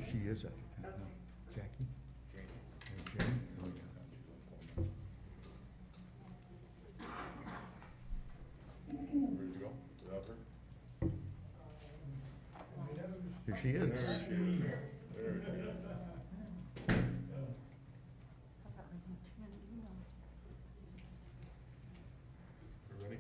She is applicant. No. Jackie? Jane? Jane? Oh, yeah. Ready to go? Without her? Here she is. There she is. There she is. You ready?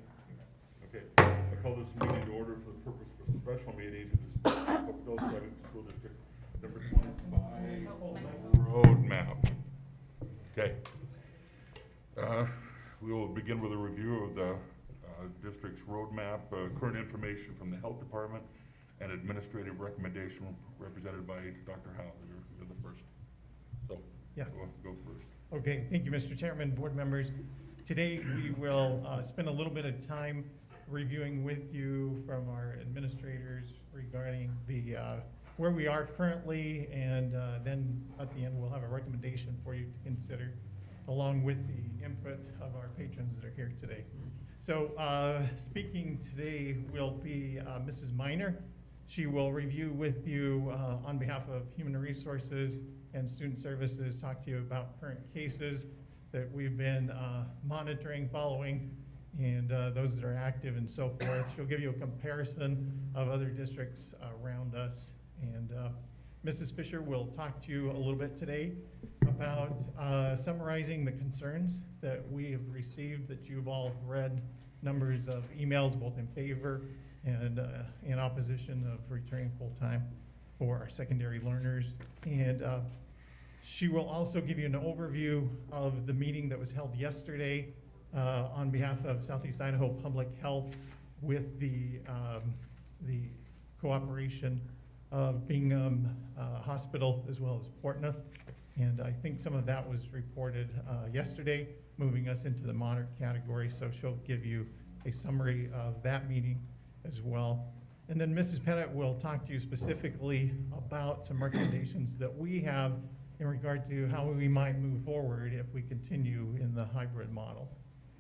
Okay. I call this meeting to order for the purpose of a special meeting to discuss the Oakdale Private School District number 25 roadmap. Okay. We will begin with a review of the district's roadmap, current information from the health department, and administrative recommendation represented by Dr. Howell. You're the first. So, Yes. who wants to go first? Okay, thank you, Mr. Chairman, board members. Today, we will spend a little bit of time reviewing with you from our administrators regarding the where we are currently, and then at the end, we'll have a recommendation for you to consider, along with the input of our patrons that are here today. So speaking today will be Mrs. Miner. She will review with you on behalf of Human Resources and Student Services, talk to you about current cases that we've been monitoring, following, and those that are active and so forth. She'll give you a comparison of other districts around us. And Mrs. Fisher will talk to you a little bit today about summarizing the concerns that we have received, that you've all read, numbers of emails both in favor and in opposition of returning full-time for our secondary learners. And she will also give you an overview of the meeting that was held yesterday on behalf of Southeast Idaho Public Health with the cooperation of Bingham Hospital as well as Portneuf. And I think some of that was reported yesterday, moving us into the moderate category. So she'll give you a summary of that meeting as well. And then Mrs. Pettit will talk to you specifically about some recommendations that we have in regard to how we might move forward if we continue in the hybrid model.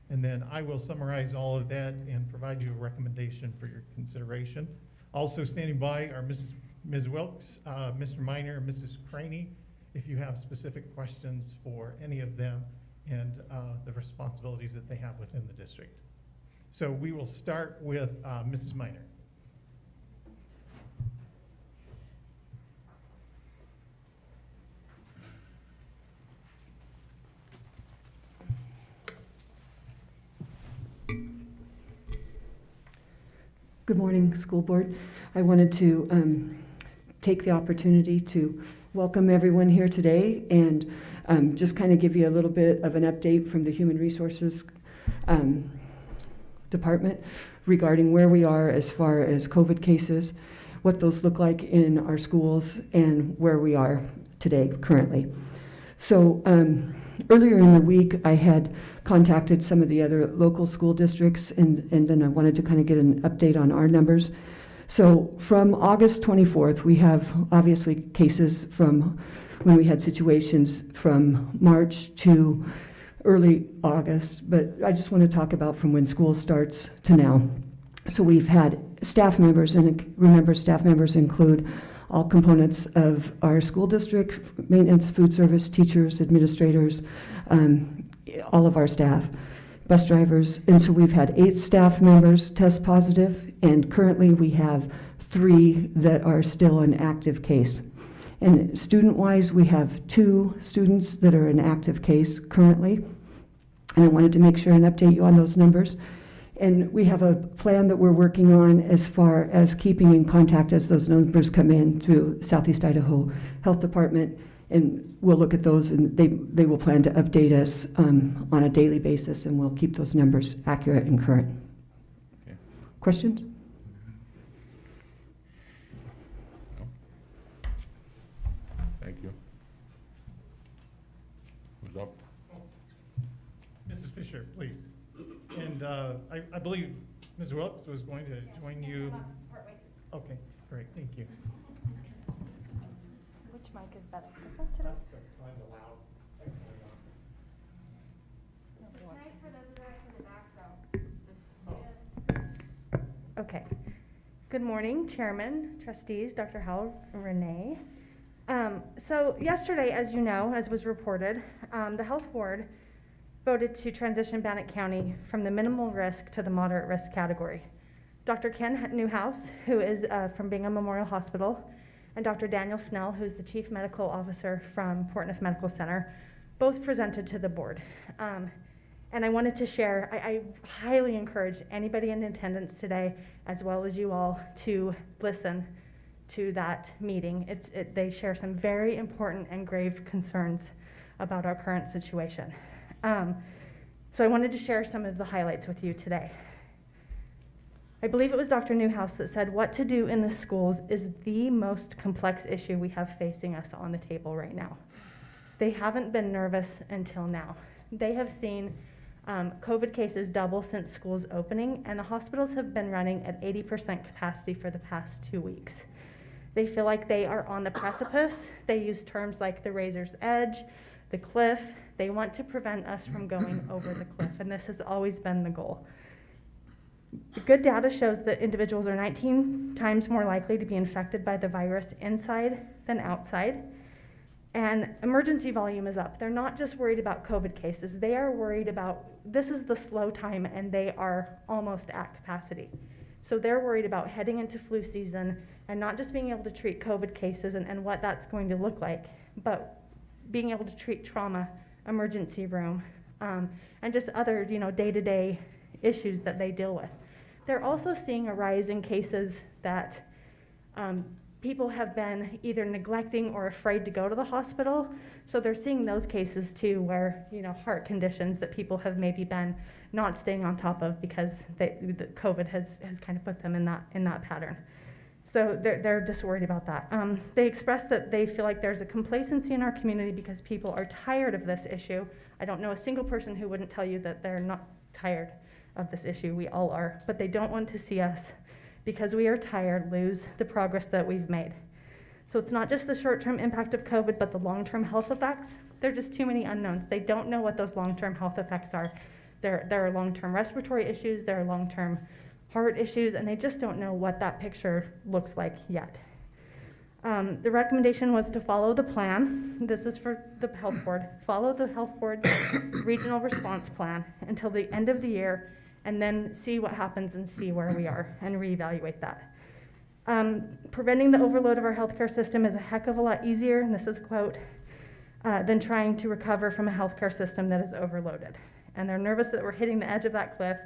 And then I will summarize all of that and provide you a recommendation for your consideration. Also standing by are Ms. Wilkes, Mr. Miner, and Mrs. Craney, if you have specific questions for any of them and the responsibilities that they have within the district. So we will start with Mrs. Miner. Good morning, school board. I wanted to take the opportunity to welcome everyone here today and just kind of give you a little bit of an update from the Human Resources Department regarding where we are as far as COVID cases, what those look like in our schools, and where we are today currently. So earlier in the week, I had contacted some of the other local school districts, and then I wanted to kind of get an update on our numbers. So from August 24th, we have obviously cases from when we had situations from March to early August, but I just want to talk about from when school starts to now. So we've had staff members, and remember, staff members include all components of our school district, maintenance, food service, teachers, administrators, all of our staff, bus drivers. And so we've had 8 staff members test positive, and currently we have 3 that are still an active case. And student-wise, we have 2 students that are an active case currently. And I wanted to make sure and update you on those numbers. And we have a plan that we're working on as far as keeping in contact as those numbers come in through Southeast Idaho Health Department. And we'll look at those, and they will plan to update us on a daily basis, and we'll keep those numbers accurate and current. Okay. Questions? No? Thank you. Who's up? Mrs. Fisher, please. And I believe Ms. Wilkes was going to join you. Okay, great, thank you. Which mic is better? This one today? Nobody wants to. For those of us in the back row. Okay. Good morning, Chairman, Trustees, Dr. Howell, and Renee. So yesterday, as you know, as was reported, the health board voted to transition Bannock County from the minimal risk to the moderate risk category. Dr. Ken Newhouse, who is from Bingham Memorial Hospital, and Dr. Daniel Snell, who's the Chief Medical Officer from Portneuf Medical Center, both presented to the board. And I wanted to share, I highly encourage anybody in attendance today, as well as you all, to listen to that meeting. They share some very important and grave concerns about our current situation. So I wanted to share some of the highlights with you today. I believe it was Dr. Newhouse that said, what to do in the schools is the most complex issue we have facing us on the table right now. They haven't been nervous until now. They have seen COVID cases double since schools opening, and the hospitals have been running at 80% capacity for the past 2 weeks. They feel like they are on the precipice. They use terms like the razor's edge, the cliff. They want to prevent us from going over the cliff, and this has always been the goal. The good data shows that individuals are 19 times more likely to be infected by the virus inside than outside. And emergency volume is up. They're not just worried about COVID cases. They are worried about, this is the slow time, and they are almost at capacity. So they're worried about heading into flu season and not just being able to treat COVID cases and what that's going to look like, but being able to treat trauma, emergency room, and just other, day-to-day issues that they deal with. They're also seeing a rise in cases that people have been either neglecting or afraid to go to the hospital. So they're seeing those cases too, where, heart conditions that people have maybe been not staying on top of because the COVID has kind of put them in that pattern. So they're just worried about that. They express that they feel like there's a complacency in our community because people are tired of this issue. I don't know a single person who wouldn't tell you that they're not tired of this issue. We all are, but they don't want to see us, because we are tired, lose the progress that we've made. So it's not just the short-term impact of COVID, but the long-term health effects. There are just too many unknowns. They don't know what those long-term health effects are. There are long-term respiratory issues, there are long-term heart issues, and they just don't know what that picture looks like yet. The recommendation was to follow the plan. This is for the health board. Follow the health board's regional response plan until the end of the year, and then see what happens and see where we are and reevaluate that. Preventing the overload of our healthcare system is a heck of a lot easier, and this is a quote, than trying to recover from a healthcare system that is overloaded. And they're nervous that we're hitting the edge of that cliff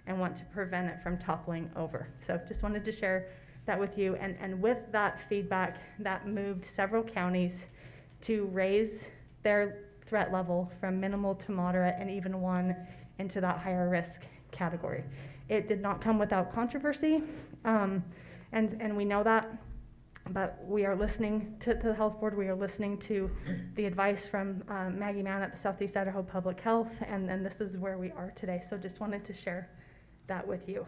and want to prevent it from toppling over. So just wanted to share that with you. And with that feedback, that moved several counties to raise their threat level from minimal to moderate, and even one into that higher risk category. It did not come without controversy, and we know that, but we are listening to the health board. We are listening to the advice from Maggie Mann at the Southeast Idaho Public Health, and this is where we are today. So just wanted to share that with you.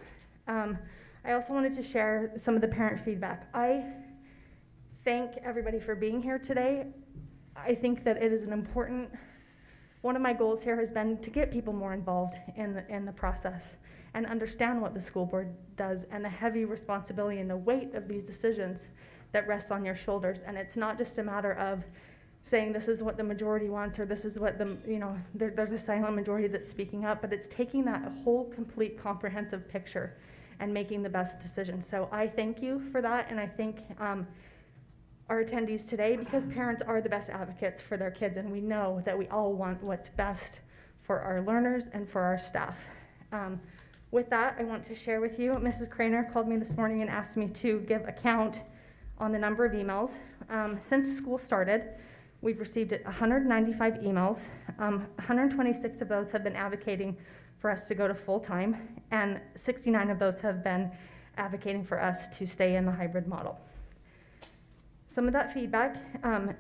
I also wanted to share some of the parent feedback. I thank everybody for being here today. I think that it is an important, one of my goals here has been to get people more involved in the process and understand what the school board does and the heavy responsibility and the weight of these decisions that rests on your shoulders. And it's not just a matter of saying this is what the majority wants, or this is what there's a silent majority that's speaking up, but it's taking that whole complete comprehensive picture and making the best decision. So I thank you for that, and I thank our attendees today, because parents are the best advocates for their kids, and we know that we all want what's best for our learners and for our staff. With that, I want to share with you, Mrs. Craner called me this morning and asked me to give a count on the number of emails. Since school started, we've received 195 emails. 126 of those have been advocating for us to go to full-time, and 69 of those have been advocating for us to stay in the hybrid model. Some of that feedback,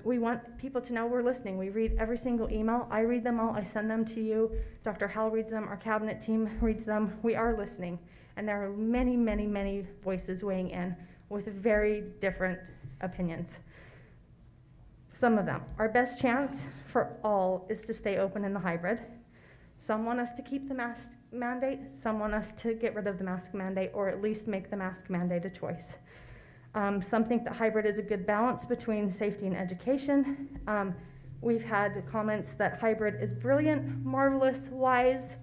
we want people to know we're listening. We read every single email. I read them all. I send them to you. Dr. Howell reads them. Our cabinet team reads them. We are listening. And there are many, many, many voices weighing in with very different opinions. Some of them. Our best chance for all is to stay open in the hybrid. Some want us to keep the mask mandate. Some want us to get rid of the mask mandate, or at least make the mask mandate a choice. Some think that hybrid is a good balance between safety and education. We've had comments that hybrid is brilliant, marvelous, wise,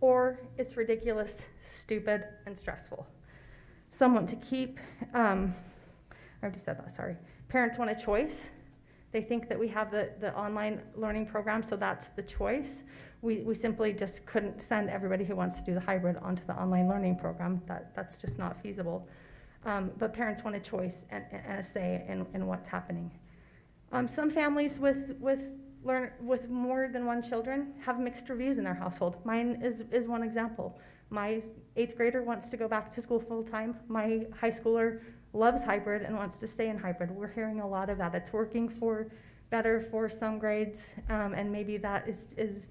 or it's ridiculous, stupid, and stressful. Some want to keep, I already said that, sorry. Parents want a choice. They think that we have the online learning program, so that's the choice. We simply just couldn't send everybody who wants to do the hybrid onto the online learning program. That's just not feasible. But parents want a choice and a say in what's happening. Some families with more than one children have mixed reviews in their household. Mine is one example. My 8th grader wants to go back to school full time. My high schooler loves hybrid and wants to stay in hybrid. We're hearing a lot of that. It's working better for some grades, and maybe that is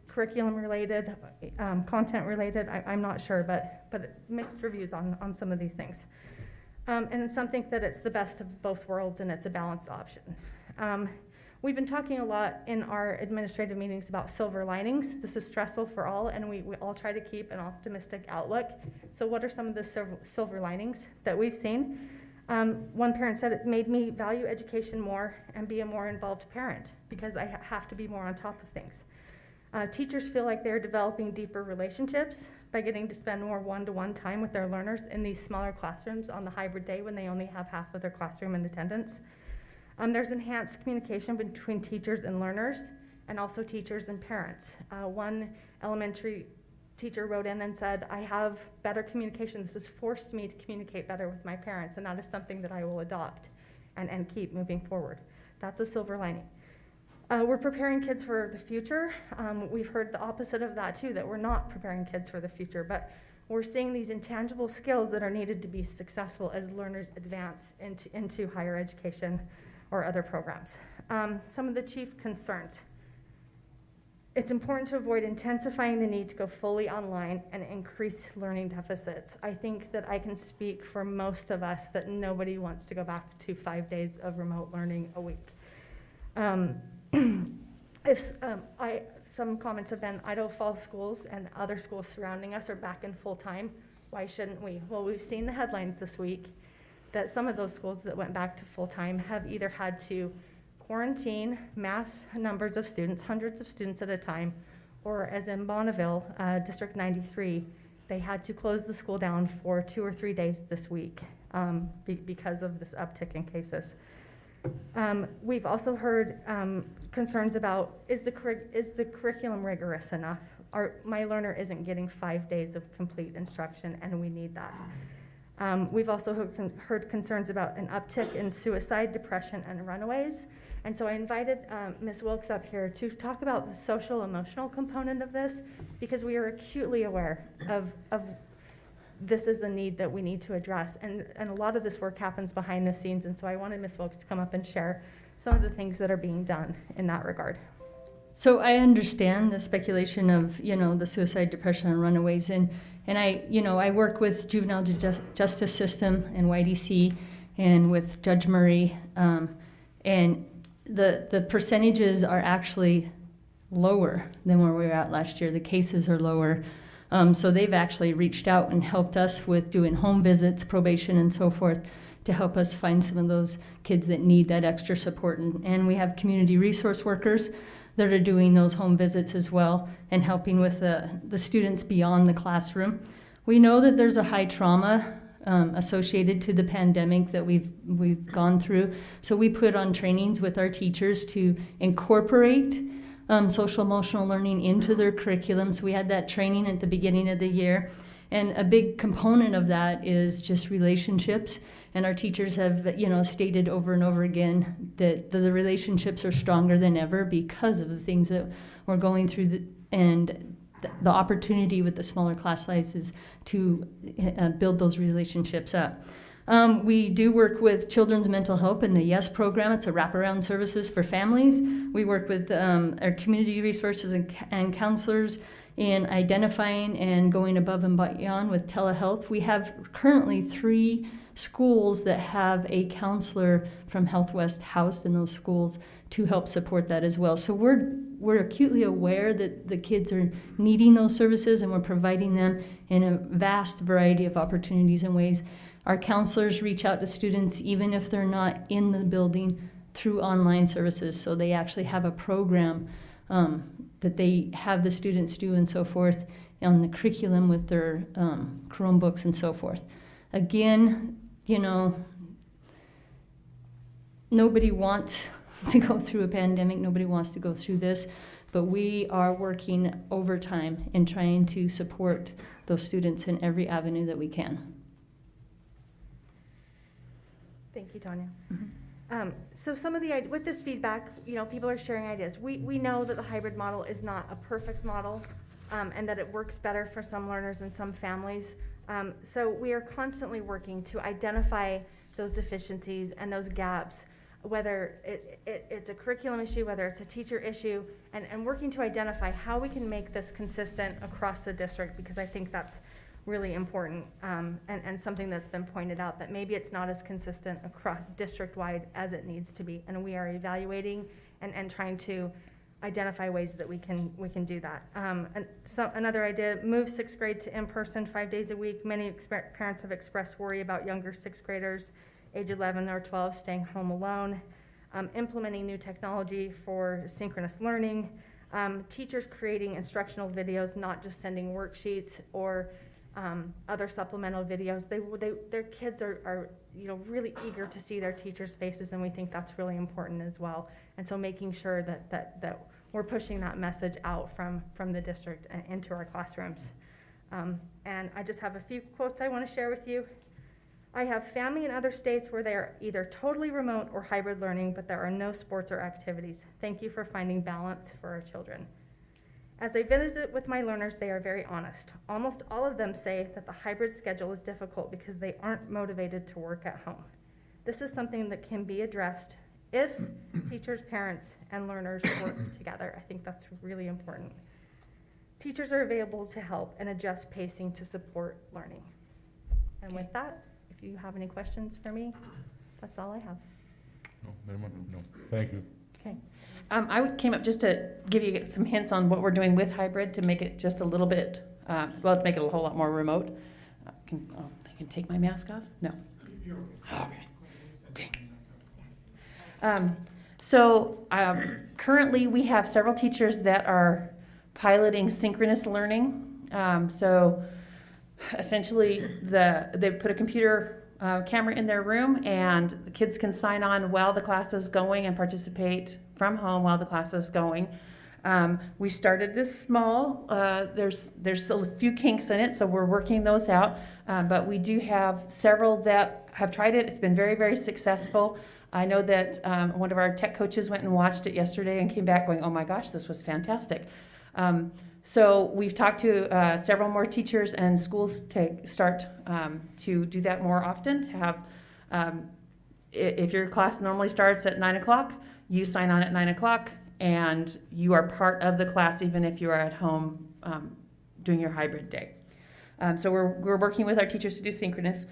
curriculum related, content related. I'm not sure, but mixed reviews on some of these things. And some think that it's the best of both worlds and it's a balanced option. We've been talking a lot in our administrative meetings about silver linings. This is stressful for all, and we all try to keep an optimistic outlook. So what are some of the silver linings that we've seen? One parent said, it made me value education more and be a more involved parent because I have to be more on top of things. Teachers feel like they're developing deeper relationships by getting to spend more one-to-one time with their learners in these smaller classrooms on the hybrid day when they only have half of their classroom in attendance. There's enhanced communication between teachers and learners, and also teachers and parents. One elementary teacher wrote in and said, I have better communication. This has forced me to communicate better with my parents, and that is something that I will adopt and keep moving forward. That's a silver lining. We're preparing kids for the future. We've heard the opposite of that too, that we're not preparing kids for the future, but we're seeing these intangible skills that are needed to be successful as learners advance into higher education or other programs. Some of the chief concerns. It's important to avoid intensifying the need to go fully online and increase learning deficits. I think that I can speak for most of us that nobody wants to go back to 5 days of remote learning a week. Some comments have been Idaho Falls schools and other schools surrounding us are back in full time. Why shouldn't we? Well, we've seen the headlines this week that some of those schools that went back to full time have either had to quarantine mass numbers of students, hundreds of students at a time, or as in Bonneville, District 93, they had to close the school down for 2 or 3 days this week because of this uptick in cases. We've also heard concerns about, is the curriculum rigorous enough? My learner isn't getting 5 days of complete instruction, and we need that. We've also heard concerns about an uptick in suicide, depression, and runaways. And so I invited Ms. Wilkes up here to talk about the social emotional component of this, because we are acutely aware of this is a need that we need to address. And a lot of this work happens behind the scenes. And so I wanted Ms. Wilkes to come up and share some of the things that are being done in that regard. So I understand the speculation of, the suicide, depression, and runaways. And I work with juvenile justice system and YDC and with Judge Murray. And the percentages are actually lower than where we were at last year. The cases are lower. So they've actually reached out and helped us with doing home visits, probation, and so forth to help us find some of those kids that need that extra support. And we have community resource workers that are doing those home visits as well and helping with the students beyond the classroom. We know that there's a high trauma associated to the pandemic that we've gone through. So we put on trainings with our teachers to incorporate social emotional learning into their curriculum. So we had that training at the beginning of the year. And a big component of that is just relationships. And our teachers have, stated over and over again that the relationships are stronger than ever because of the things that we're going through. And the opportunity with the smaller class sizes to build those relationships up. We do work with Children's Mental Health in the YES program. It's a wraparound services for families. We work with our community resources and counselors in identifying and going above and beyond with telehealth. We have currently 3 schools that have a counselor from Health West housed in those schools to help support that as well. So we're acutely aware that the kids are needing those services, and we're providing them in a vast variety of opportunities and ways. Our counselors reach out to students even if they're not in the building through online services. So they actually have a program that they have the students do and so forth on the curriculum with their Chromebooks and so forth. Again, nobody wants to go through a pandemic. Nobody wants to go through this. But we are working overtime and trying to support those students in every avenue that we can. Thank you, Tanya. So some of with this feedback, people are sharing ideas. We know that the hybrid model is not a perfect model, and that it works better for some learners and some families. So we are constantly working to identify those deficiencies and those gaps, whether it's a curriculum issue, whether it's a teacher issue, and working to identify how we can make this consistent across the district, because I think that's really important, and something that's been pointed out, that maybe it's not as consistent across district-wide as it needs to be, and we are evaluating and trying to identify ways that we can do that. And so another idea, move sixth grade to in-person 5 days a week. Many parents have expressed worry about younger sixth graders, age 11 or 12, staying home alone. Implementing new technology for synchronous learning. Teachers creating instructional videos, not just sending worksheets or other supplemental videos. Their kids are really eager to see their teachers' faces, and we think that's really important as well. And so making sure that we're pushing that message out from the district and into our classrooms. And I just have a few quotes I want to share with you. I have family in other states where they are either totally remote or hybrid learning, but there are no sports or activities. Thank you for finding balance for our children. As I visit with my learners, they are very honest. Almost all of them say that the hybrid schedule is difficult because they aren't motivated to work at home. This is something that can be addressed if teachers, parents, and learners work together. I think that's really important. Teachers are available to help and adjust pacing to support learning. And with that, if you have any questions for me, that's all I have. No, no, thank you. Okay. I came up just to give you some hints on what we're doing with hybrid to make it just a little bit, to make it a whole lot more remote. I can take my mask off? No. Okay. Dang. Currently we have several teachers that are piloting synchronous learning. Essentially, they put a computer camera in their room, and the kids can sign on while the class is going and participate from home while the class is going. We started this small. There's still a few kinks in it, so we're working those out. But we do have several that have tried it. It's been very, very successful. I know that one of our tech coaches went and watched it yesterday and came back going, "Oh my gosh, this was fantastic." So we've talked to several more teachers and schools to start to do that more often. To have, if your class normally starts at 9 o'clock, you sign on at 9 o'clock, and you are part of the class even if you are at home doing your hybrid day. So we're working with our teachers to do synchronous.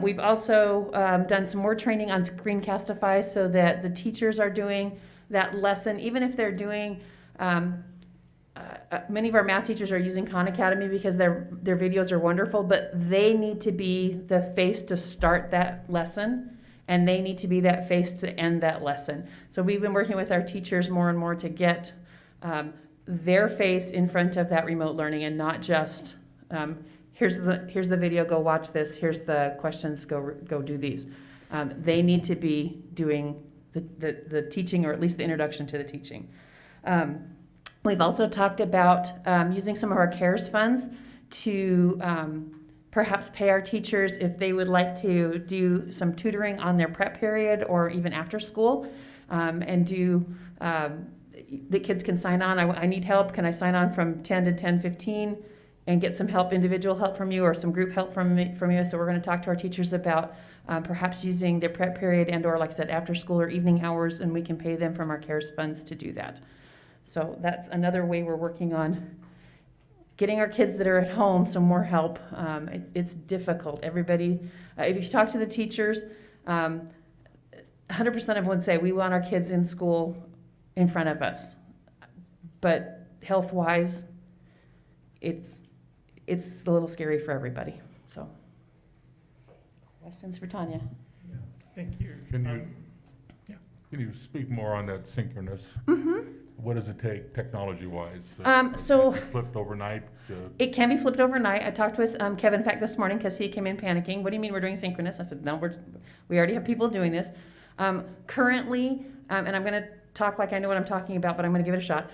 We've also done some more training on Screencastify so that the teachers are doing that lesson, even if they're doing. Many of our math teachers are using Khan Academy because their videos are wonderful, but they need to be the face to start that lesson, and they need to be that face to end that lesson. So we've been working with our teachers more and more to get their face in front of that remote learning, and not just here's the video, go watch this, here's the questions, go do these. They need to be doing the teaching, or at least the introduction to the teaching. We've also talked about using some of our CARES funds to perhaps pay our teachers if they would like to do some tutoring on their prep period or even after school, and do, the kids can sign on. I need help. Can I sign on from 10 to 10:15 and get some help, individual help from you or some group help from you? So we're going to talk to our teachers about perhaps using their prep period and, or like I said, after school or evening hours, and we can pay them from our CARES funds to do that. So that's another way we're working on getting our kids that are at home some more help. It's difficult. Everybody, if you talk to the teachers, 100% of them would say we want our kids in school in front of us. But health-wise, it's a little scary for everybody. So. Questions for Tanya? Thank you. Can you speak more on that Synchronous? What does it take technology-wise? So- Flipped overnight? It can be flipped overnight. I talked with Kevin, in fact, this morning, because he came in panicking. What do you mean we're doing Synchronous? I said, no, we already have people doing this. Currently, and I'm going to talk like I know what I'm talking about, but I'm going to give it a shot.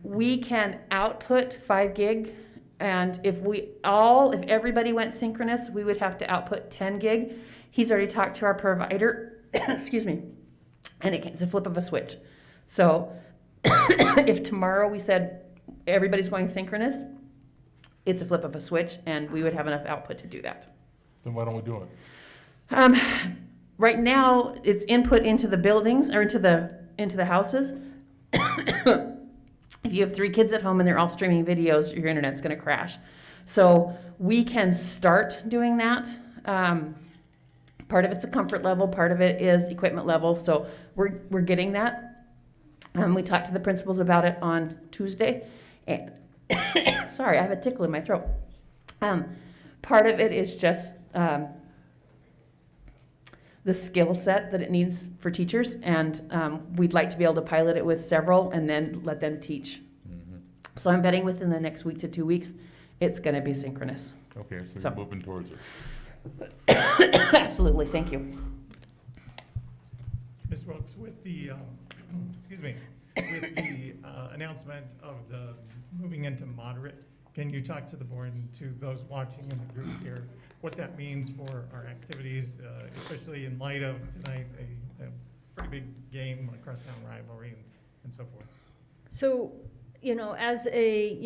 We can output 5 gig, and if everybody went Synchronous, we would have to output 10 gig. He's already talked to our provider, excuse me, and it's a flip of a switch. So if tomorrow we said everybody's going Synchronous, it's a flip of a switch, and we would have enough output to do that. Then why don't we do it? Right now, it's input into the buildings or into the houses. If you have 3 kids at home and they're all streaming videos, your internet's going to crash. So we can start doing that. Part of it's a comfort level, part of it is equipment level. So we're getting that. We talked to the principals about it on Tuesday, and sorry, I have a tickle in my throat. Part of it is just the skill set that it needs for teachers, and we'd like to be able to pilot it with several and then let them teach. So I'm betting within the next week to 2 weeks, it's going to be Synchronous. Okay, so So- you're moving towards it. Absolutely, thank you. Ms. Wilkes, with the, excuse me, with the announcement of the moving into moderate, can you talk to the board and to those watching in the group here, what that means for our activities, especially in light of tonight, a pretty big game, a crosstown rivalry and so forth? So, as a,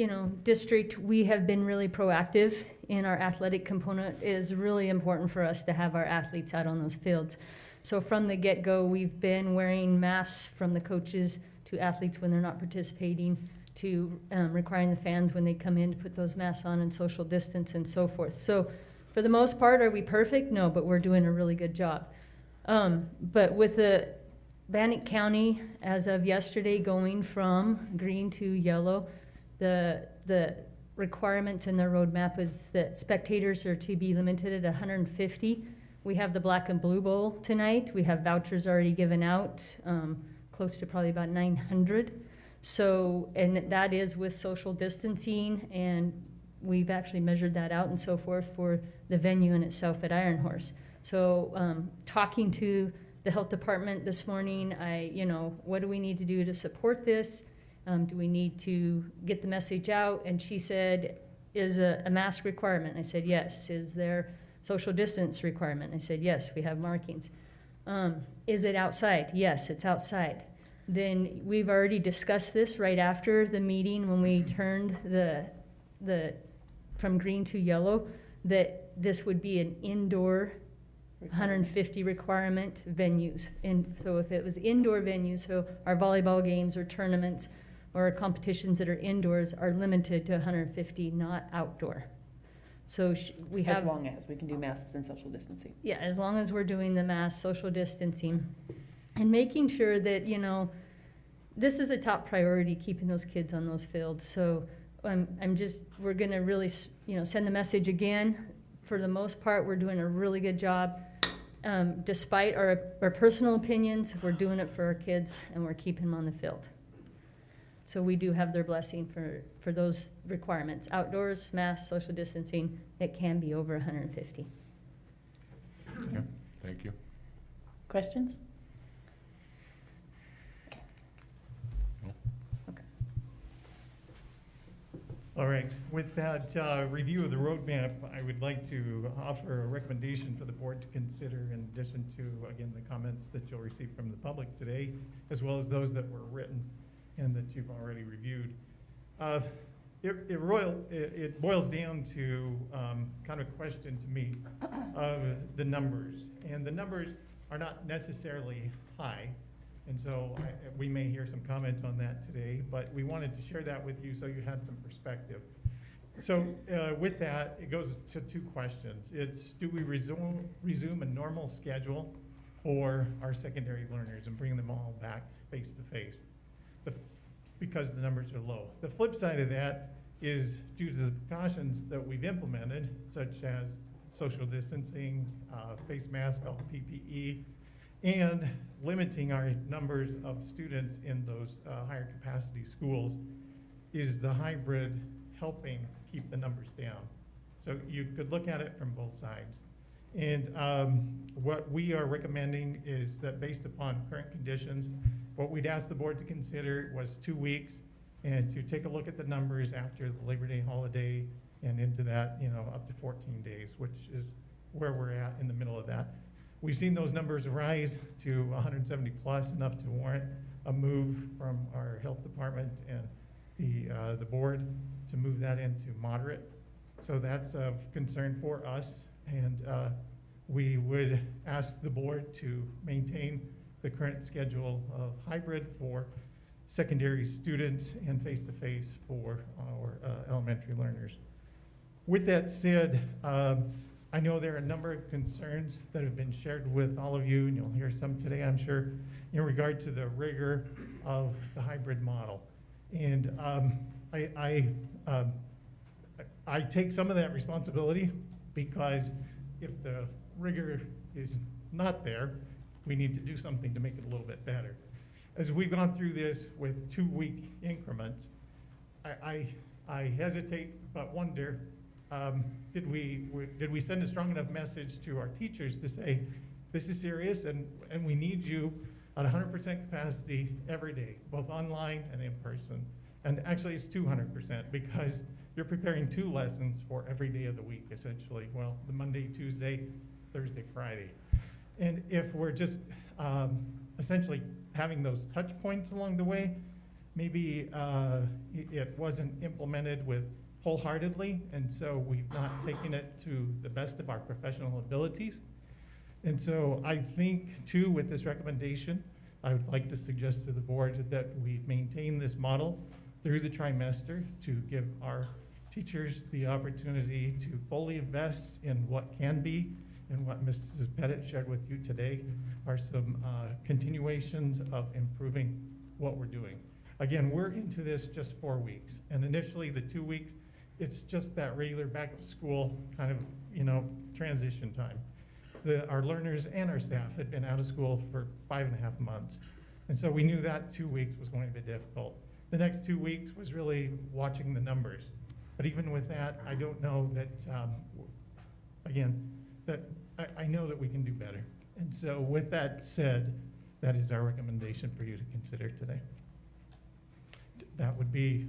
district, we have been really proactive in our athletic component. It is really important for us to have our athletes out on those fields. So from the get-go, we've been wearing masks from the coaches to athletes when they're not participating, to requiring the fans when they come in to put those masks on and social distance and so forth. So for the most part, are we perfect? No, but we're doing a really good job. But with the Bannock County, as of yesterday, going from green to yellow, the requirements in the roadmap is that spectators are to be limited at 150. We have the Black and Blue Bowl tonight. We have vouchers already given out, close to probably about 900. So, and that is with social distancing, and we've actually measured that out and so forth for the venue in itself at Iron Horse. So, talking to the health department this morning, what do we need to do to support this? Do we need to get the message out? And she said, is a mask requirement? I said, yes. Is there social distance requirement? I said, yes, we have markings. Is it outside? Yes, it's outside. Then we've already discussed this right after the meeting when we turned the from green to yellow, that this would be an indoor 150 requirement venues. And so if it was indoor venues, so our volleyball games or tournaments or competitions that are indoors are limited to 150, not outdoor. So we have, As long as we can do masks and social distancing. yeah, as long as we're doing the mass social distancing and making sure that, this is a top priority, keeping those kids on those fields. So we're going to really, send the message again. For the most part, we're doing a really good job. Despite our personal opinions, we're doing it for our kids and we're keeping them on the field. So we do have their blessing for those requirements. Outdoors, mass, social distancing, it can be over 150. Okay, thank you. Questions? All right, with that review of the roadmap, I would like to offer a recommendation for the board to consider, in addition to, again, the comments that you'll receive from the public today, as well as those that were written and that you've already reviewed. It boils down to kind of a question to me of the numbers. And the numbers are not necessarily high. And so we may hear some comment on that today, but we wanted to share that with you so you had some perspective. So with that, it goes to 2 questions. It's, do we resume a normal schedule for our secondary learners and bring them all back face to face? Because the numbers are low. The flip side of that is, due to the precautions that we've implemented, such as social distancing, face mask, all PPE, and limiting our numbers of students in those higher capacity schools. Is the hybrid helping keep the numbers down? So you could look at it from both sides. And what we are recommending is that based upon current conditions, what we'd ask the board to consider was 2 weeks and to take a look at the numbers after the Labor Day holiday and into that, up to 14 days, which is where we're at in the middle of that. We've seen those numbers rise to 170 plus, enough to warrant a move from our health department and the board to move that into moderate. So that's of concern for us, and we would ask the board to maintain the current schedule of hybrid for secondary students and face-to-face for our elementary learners. With that said, I know there are a number of concerns that have been shared with all of you, and you'll hear some today, I'm sure, in regard to the rigor of the hybrid model. And I take some of that responsibility, because if the rigor is not there, we need to do something to make it a little bit better. As we've gone through this with 2-week increments, I hesitate but wonder, did we send a strong enough message to our teachers to say, this is serious and we need you at 100% capacity every day, both online and in person. And actually it's 200%, because you're preparing 2 lessons for every day of the week, essentially. Well, the Monday, Tuesday, Thursday, Friday. And if we're just essentially having those touch points along the way, maybe it wasn't implemented with wholeheartedly, and so we've not taken it to the best of our professional abilities. And so I think too, with this recommendation, I would like to suggest to the board that we maintain this model through the trimester to give our teachers the opportunity to fully invest in what can be, and what Mrs. Pettit shared with you today are some continuations of improving what we're doing. Again, we're into this just 4 weeks, and initially the 2 weeks, it's just that regular back to school kind of, transition time. Our learners and our staff had been out of school for 5.5 months, and so we knew that 2 weeks was going to be difficult. The next 2 weeks was really watching the numbers. But even with that, I don't know that, I know that we can do better. And so with that said, that is our recommendation for you to consider today. That would be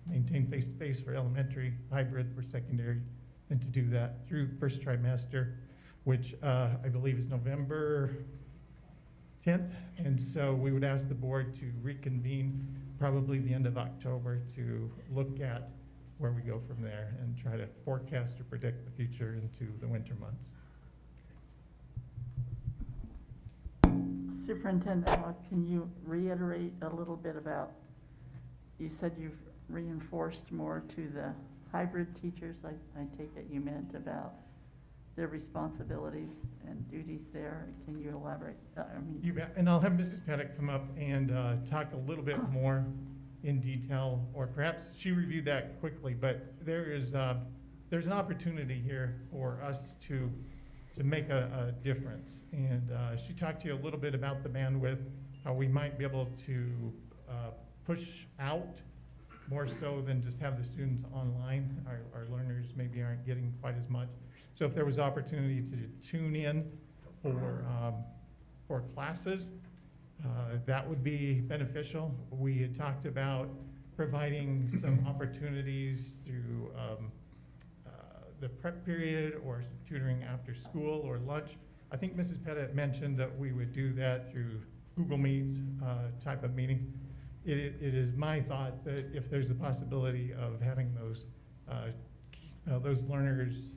maintain face-to-face for elementary, hybrid for secondary, and to do that through the first trimester, which I believe is November 10th. And so we would ask the board to reconvene probably the end of October to look at where we go from there and try to forecast or predict the future into the winter months. Superintendent Hawk, can you reiterate a little bit about, you said you've reinforced more to the hybrid teachers. I take it you meant about their responsibilities and duties there. Can you elaborate? You bet. And I'll have Mrs. Pettit come up and talk a little bit more in detail, or perhaps she reviewed that quickly, but there's an opportunity here for us to make a difference. And she talked to you a little bit about the bandwidth, how we might be able to push out more so than just have the students online. Our learners maybe aren't getting quite as much. So if there was opportunity to tune in for classes, that would be beneficial. We had talked about providing some opportunities through the prep period or some tutoring after school or lunch. I think Mrs. Pettit mentioned that we would do that through Google Meets type of meetings. It is my thought that if there's a possibility of having those learners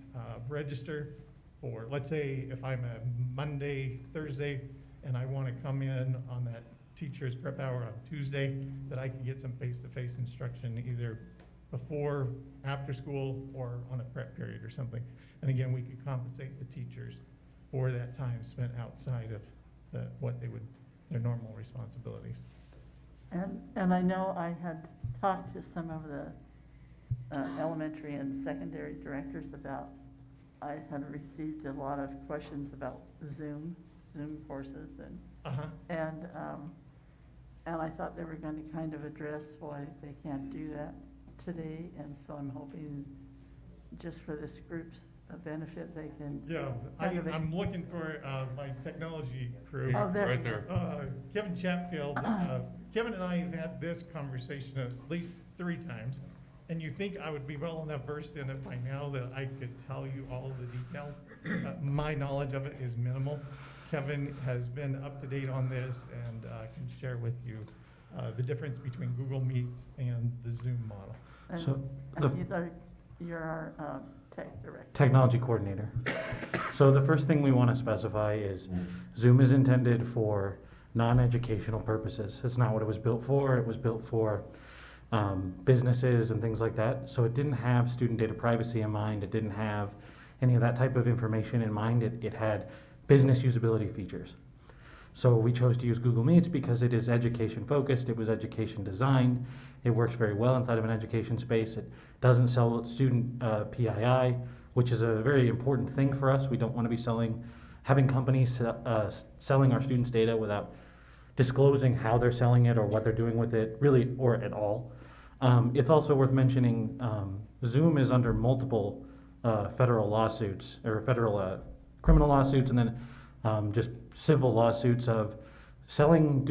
register for, let's say if I'm a Monday, Thursday, and I want to come in on that teacher's prep hour on Tuesday, that I can get some face-to-face instruction either before, after school, or on a prep period or something. And again, we could compensate the teachers for that time spent outside of their normal responsibilities. And I know I had talked to some of the elementary and secondary directors about I had received a lot of questions about Zoom courses, Uh-huh. and I thought they were going to kind of address why they can't do that today, and so I'm hoping just for this group's benefit, they can. Yeah, kind of I'm looking for my technology crew. Oh, there. Right there. Kevin Chatfield, Kevin and I have had this conversation at least 3 times, and you think I would be well enough versed in it by now that I could tell you all of the details. My knowledge of it is minimal. Kevin has been up to date on this and can share with you the difference between Google Meet and the Zoom model. And So you're our tech director. technology coordinator. So the first thing we want to specify is Zoom is intended for non-educational purposes. It's not what it was built for. It was built for businesses and things like that. So it didn't have student data privacy in mind. It didn't have any of that type of information in mind. It had business usability features. So we chose to use Google Meets because it is education focused. It was education designed. It works very well inside of an education space. It doesn't sell student PII, which is a very important thing for us. We don't want to be having companies selling our students' data without disclosing how they're selling it or what they're doing with it, really, or at all. It's also worth mentioning Zoom is under multiple federal lawsuits, or federal criminal lawsuits, and then just civil lawsuits of selling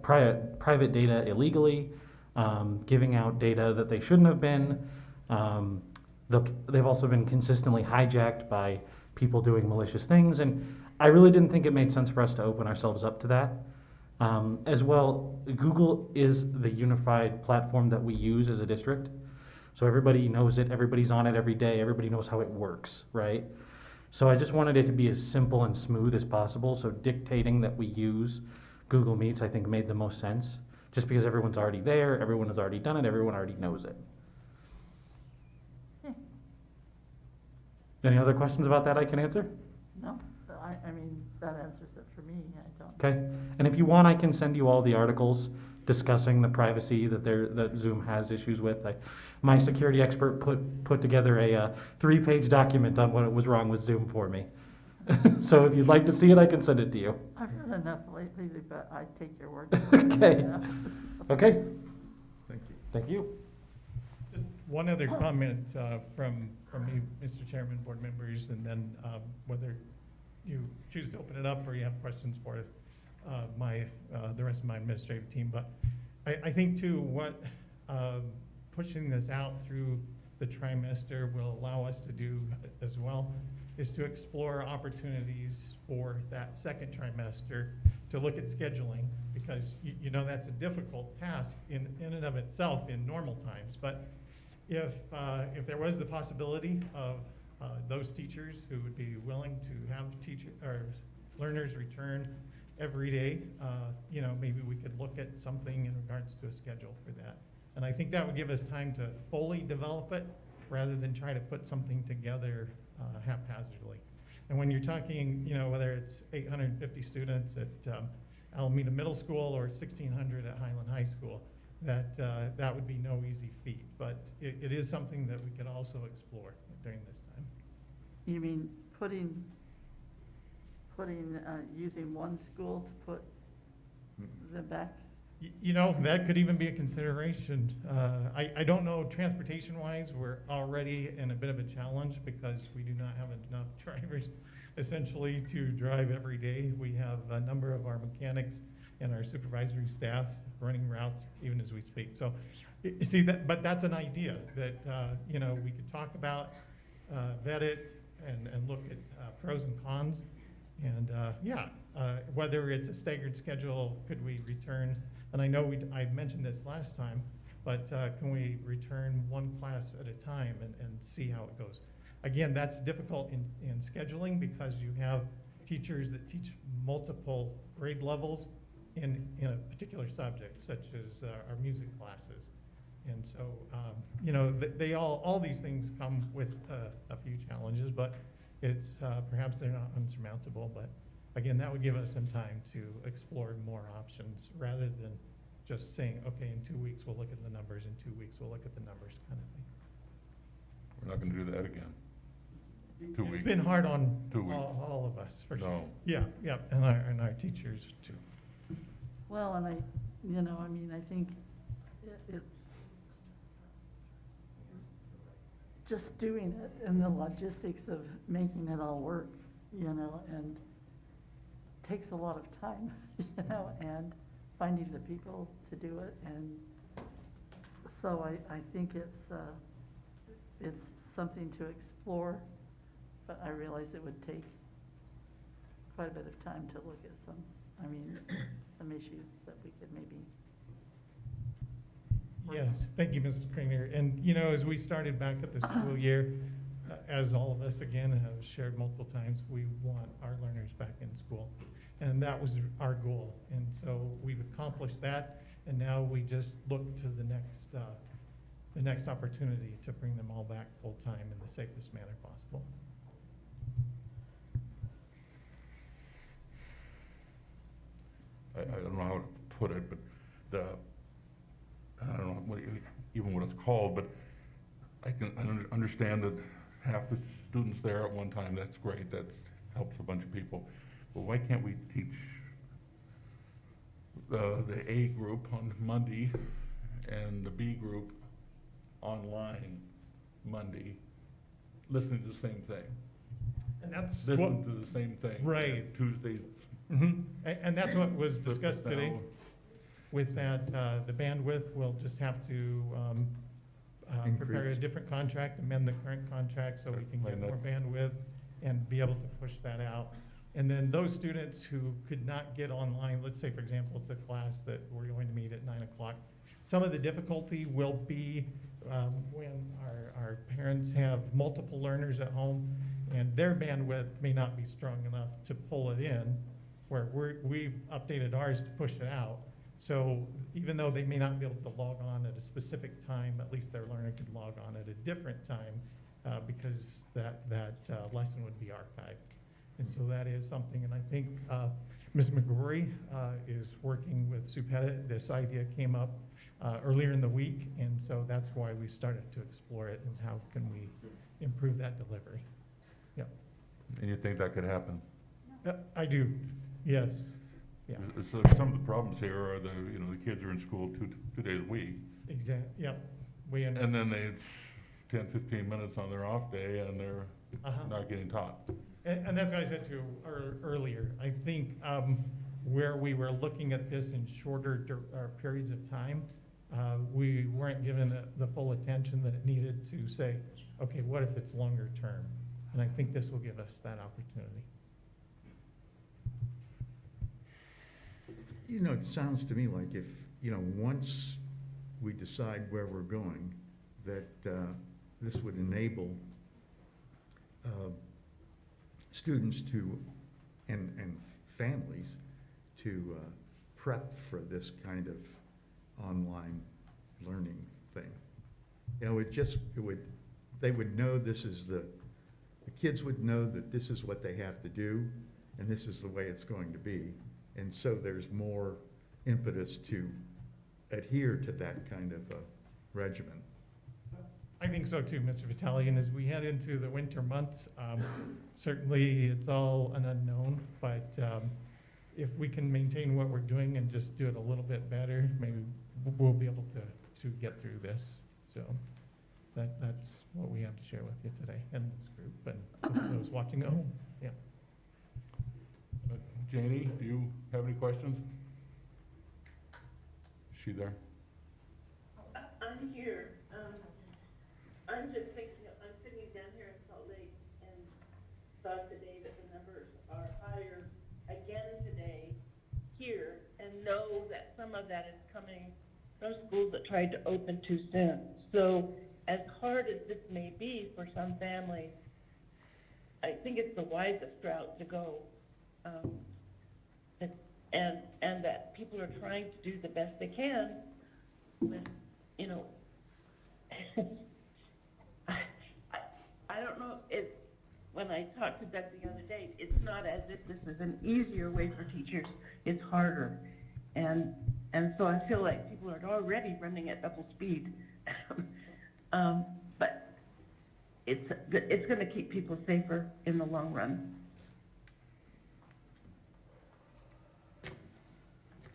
private data illegally, giving out data that they shouldn't have been. They've also been consistently hijacked by people doing malicious things, and I really didn't think it made sense for us to open ourselves up to that. As well, Google is the unified platform that we use as a district. So everybody knows it, everybody's on it every day, everybody knows how it works, right? So I just wanted it to be as simple and smooth as possible. So dictating that we use Google Meets, I think, made the most sense. Just because everyone's already there, everyone has already done it, everyone already knows it. Any other questions about that I can answer? No, I mean, that answers it for me. I don't. Okay, and if you want, I can send you all the articles discussing the privacy that Zoom has issues with. My security expert put together a 3-page document on what was wrong with Zoom for me. So if you'd like to see it, I can send it to you. I've read enough lately, but I take your word. Okay. Yeah. Okay, Thank you. thank you. Just one other comment from me, Mr. Chairman, board members, and then whether you choose to open it up or you have questions for the rest of my administrative team. But I think too, what pushing this out through the trimester will allow us to do as well is to explore opportunities for that second trimester to look at scheduling, because you know that's a difficult task in and of itself in normal times. But if there was the possibility of those teachers who would be willing to have learners return every day, you know, maybe we could look at something in regards to a schedule for that. And I think that would give us time to fully develop it rather than try to put something together haphazardly. And when you're talking, you know, whether it's 850 students at Alameda Middle School or 1,600 at Highland High School, that would be no easy feat. But it is something that we could also explore during this time. You mean using one school to put them back? You know, that could even be a consideration. I don't know, transportation-wise, we're already in a bit of a challenge because we do not have enough drivers essentially to drive every day. We have a number of our mechanics and our supervisory staff running routes even as we speak. So, you see, but that's an idea that, you know, we could talk about, vet it, and look at pros and cons. And whether it's a staggered schedule, could we return? And I know I mentioned this last time, but can we return one class at a time and see how it goes? Again, that's difficult in scheduling because you have teachers that teach multiple grade levels in a particular subject, such as our music classes. And so, you know, all these things come with a few challenges, but it's perhaps they're not unsurmountable. But again, that would give us some time to explore more options rather than just saying, okay, in 2 weeks we'll look at the numbers, in 2 weeks we'll look at the numbers, kind of thing. We're not gonna do that again. 2 It's weeks? been hard on 2 weeks. all of us, for sure. No. Yeah, yeah, and our teachers too. Well, and I think it, just doing it and the logistics of making it all work, and takes a lot of time, and finding the people to do it. And so I think it's something to explore, but I realize it would take quite a bit of time to look at some issues that we could maybe. Yes, thank you, Mrs. Kringer. And, as we started back at the school year, as all of us, again, have shared multiple times, we want our learners back in school. And that was our goal. And so we've accomplished that, and now we just look to the next opportunity to bring them all back full-time in the safest manner possible. I don't know how to put it, but I don't know even what it's called, but I understand that half the students there at one time, that's great, that helps a bunch of people. But why can't we teach the A group on Monday and the B group online Monday, listening to the same thing? And that's Listening to the same thing. Right. Tuesdays. And that's what was flip it discussed today. now. With that, the bandwidth, we'll just have to prepare a Increase. different contract, amend the current contract so we can get And more that's- bandwidth and be able to push that out. And then those students who could not get online, let's say, for example, it's a class that we're going to meet at 9 o'clock. Some of the difficulty will be when our parents have multiple learners at home and their bandwidth may not be strong enough to pull it in, where we've updated ours to push it out. So even though they may not be able to log on at a specific time, at least their learner could log on at a different time because that lesson would be archived. And so that is something, and I think Ms. McGrory is working with Sue Pettit. This idea came up earlier in the week, and so that's why we started to explore it and how can we improve that delivery. Yep. And you think that could happen? I do, yes. Yeah, So some of the problems here are the kids are in school two days a week. yep. We And then it's 10, 15 minutes on their off day and they're not getting taught. And that's what I said to earlier. I think where we were looking at this in shorter periods of time, we weren't given the full attention that it needed to say, okay, what if it's longer term? And I think this will give us that opportunity. It sounds to me like if, once we decide where we're going, that this would enable students to, and families to prep for this kind of online learning thing. They would know the kids would know that this is what they have to do, and this is the way it's going to be. And so there's more impetus to adhere to that kind of regimen. I think so too, Mr. Vitale. And as we head into the winter months, certainly it's all an unknown, but if we can maintain what we're doing and just do it a little bit better, maybe we'll be able to get through this. So that's what we have to share with you today and this group and those watching at home. Yeah. Janie, do you have any questions? Is she there? I'm here. I'm just thinking, I'm sitting down here in Salt Lake and saw today that the numbers are higher again today here, and know that some of that is coming from schools that tried to open too soon. So as hard as this may be for some families, I think it's the wisest route to go. And that people are trying to do the best they can with, I don't know, when I talked to Doug the other day, it's not as if this is an easier way for teachers, it's harder. And so I feel like people are already running at double speed. But it's gonna keep people safer in the long run.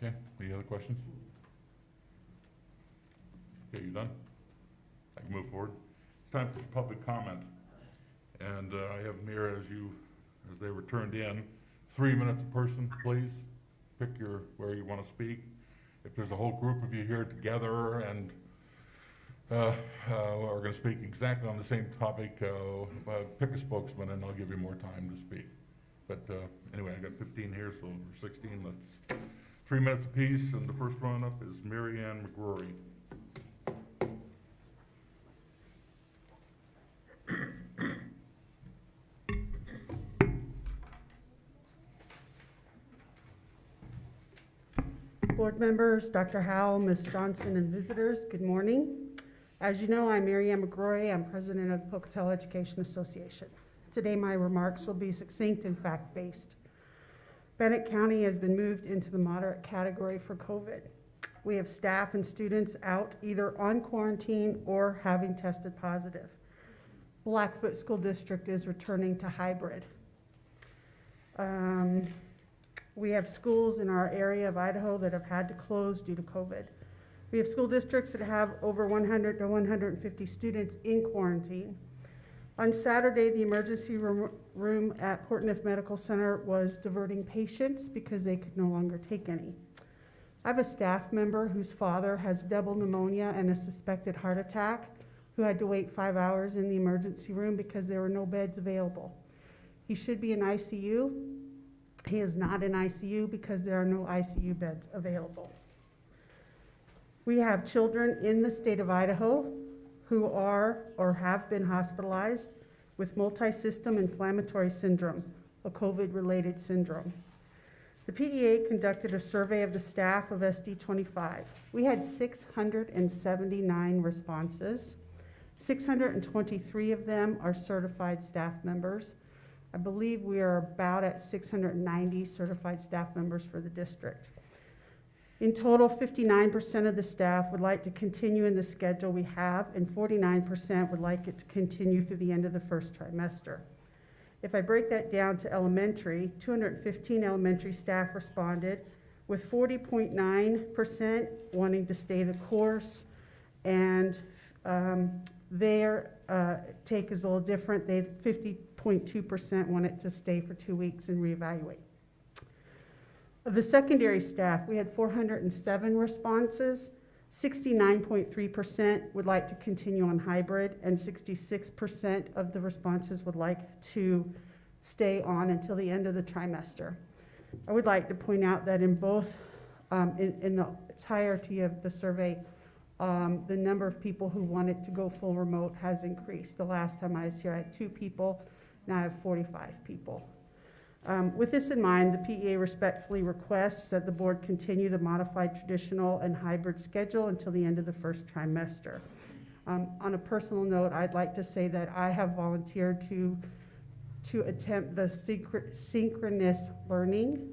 Okay, any other questions? Okay, you done? I can move forward. It's time for public comment. And I have them here as they were turned in. 3 minutes a person, please. Pick where you want to speak. If there's a whole group of you here together and are going to speak exactly on the same topic, pick a spokesman and I'll give you more time to speak. But anyway, I got 15 here, so for 16, let's 3 minutes apiece. And the first one up is Mary Ann McGrory. Board members, Dr. Howell, Ms. Johnson, and visitors, good morning. As you know, I'm Mary Ann McGrory. I'm president of the Pocatello Education Association. Today, my remarks will be succinct and fact-based. Bennett County has been moved into the moderate category for COVID. We have staff and students out either on quarantine or having tested positive. Blackfoot School District is returning to hybrid. We have schools in our area of Idaho that have had to close due to COVID. We have school districts that have over 100 to 150 students in quarantine. On Saturday, the emergency room at Portneuf Medical Center was diverting patients because they could no longer take any. I have a staff member whose father has double pneumonia and a suspected heart attack, who had to wait 5 hours in the emergency room because there were no beds available. He should be in ICU. He is not in ICU because there are no ICU beds available. We have children in the state of Idaho who are or have been hospitalized with multi-system inflammatory syndrome, a COVID-related syndrome. The PEA conducted a survey of the staff of SD25. We had 679 responses. 623 of them are certified staff members. I believe we are about at 690 certified staff members for the district. In total, 59% of the staff would like to continue in the schedule we have, and 49% would like it to continue through the end of the first trimester. If I break that down to elementary, 215 elementary staff responded, with 40.9% wanting to stay the course, and their take is a little different. 50.2% wanted to stay for 2 weeks and reevaluate. Of the secondary staff, we had 407 responses. 69.3% would like to continue on hybrid, and 66% of the responses would like to stay on until the end of the trimester. I would like to point out that in both, in the entirety of the survey, the number of people who wanted to go full remote has increased. The last time I was here, I had 2 people, now I have 45 people. With this in mind, the PEA respectfully requests that the board continue the modified traditional and hybrid schedule until the end of the first trimester. On a personal note, I'd like to say that I have volunteered to attempt the synchronous learning.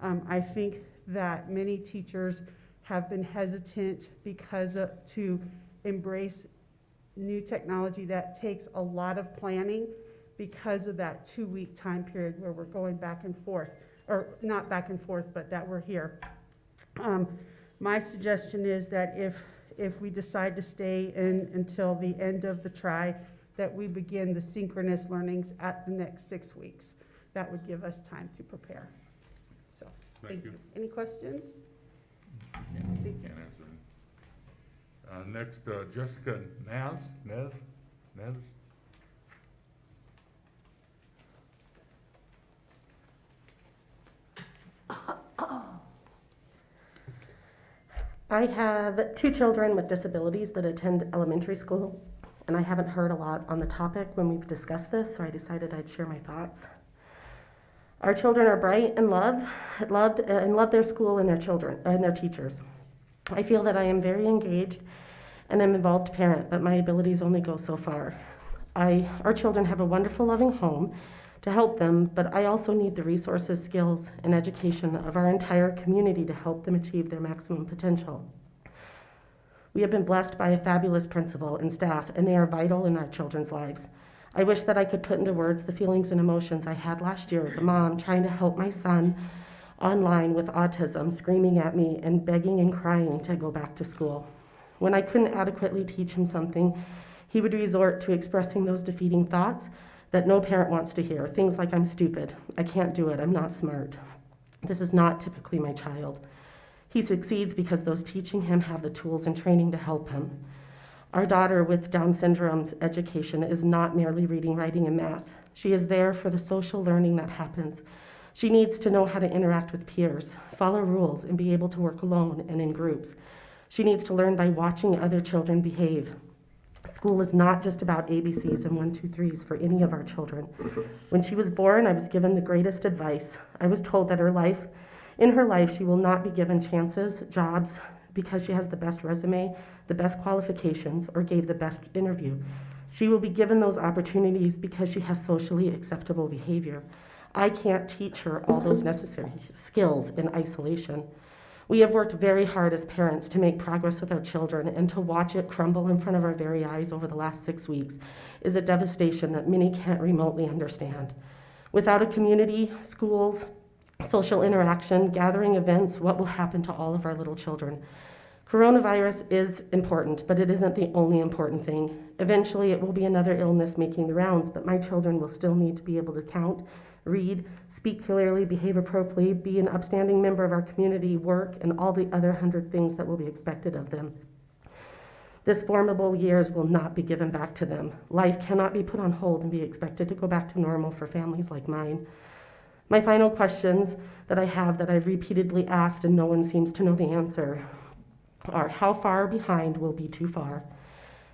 I think that many teachers have been hesitant because to embrace new technology that takes a lot of planning, because of that 2-week time period where we're going back and forth, or not back and forth, but that we're here. My suggestion is that if we decide to stay in until the end of the that we begin the synchronous learnings at the next 6 weeks. That would give us time to prepare. So, Thank you. Any questions? Can't answer them. Next, Jessica Nez. I have 2 children with disabilities that attend elementary school, and I haven't heard a lot on the topic when we've discussed this, so I decided I'd share my thoughts. Our children are bright and love their school and their children and their teachers. I feel that I am very engaged and an involved parent, but my abilities only go so far. Our children have a wonderful, loving home to help them, but I also need the resources, skills, and education of our entire community to help them achieve their maximum potential. We have been blessed by a fabulous principal and staff, and they are vital in our children's lives. I wish that I could put into words the feelings and emotions I had last year as a mom trying to help my son online with autism, screaming at me and begging and crying to go back to school. When I couldn't adequately teach him something, he would resort to expressing those defeating thoughts that no parent wants to hear. Things like, I'm stupid, I can't do it, I'm not smart. This is not typically my child. He succeeds because those teaching him have the tools and training to help him. Our daughter with Down syndrome's education is not merely reading, writing, and math. She is there for the social learning that happens. She needs to know how to interact with peers, follow rules, and be able to work alone and in groups. She needs to learn by watching other children behave. School is not just about ABCs and 1, 2, 3s for any of our children. When she was born, I was given the greatest advice. I was told that in her life, she will not be given chances, jobs, because she has the best resume, the best qualifications, or gave the best interview. She will be given those opportunities because she has socially acceptable behavior. I can't teach her all those necessary skills in isolation. We have worked very hard as parents to make progress with our children, and to watch it crumble in front of our very eyes over the last 6 weeks is a devastation that many can't remotely understand. Without a community, schools, social interaction, gathering events, what will happen to all of our little children? Coronavirus is important, but it isn't the only important thing. Eventually, it will be another illness making the rounds, but my children will still need to be able to count, read, speak clearly, behave appropriately, be an upstanding member of our community, work, and all the other 100 things that will be expected of them. This formidable years will not be given back to them. Life cannot be put on hold and be expected to go back to normal for families like mine. My final questions that I have that I've repeatedly asked and no one seems to know the answer are, how far behind will be too far?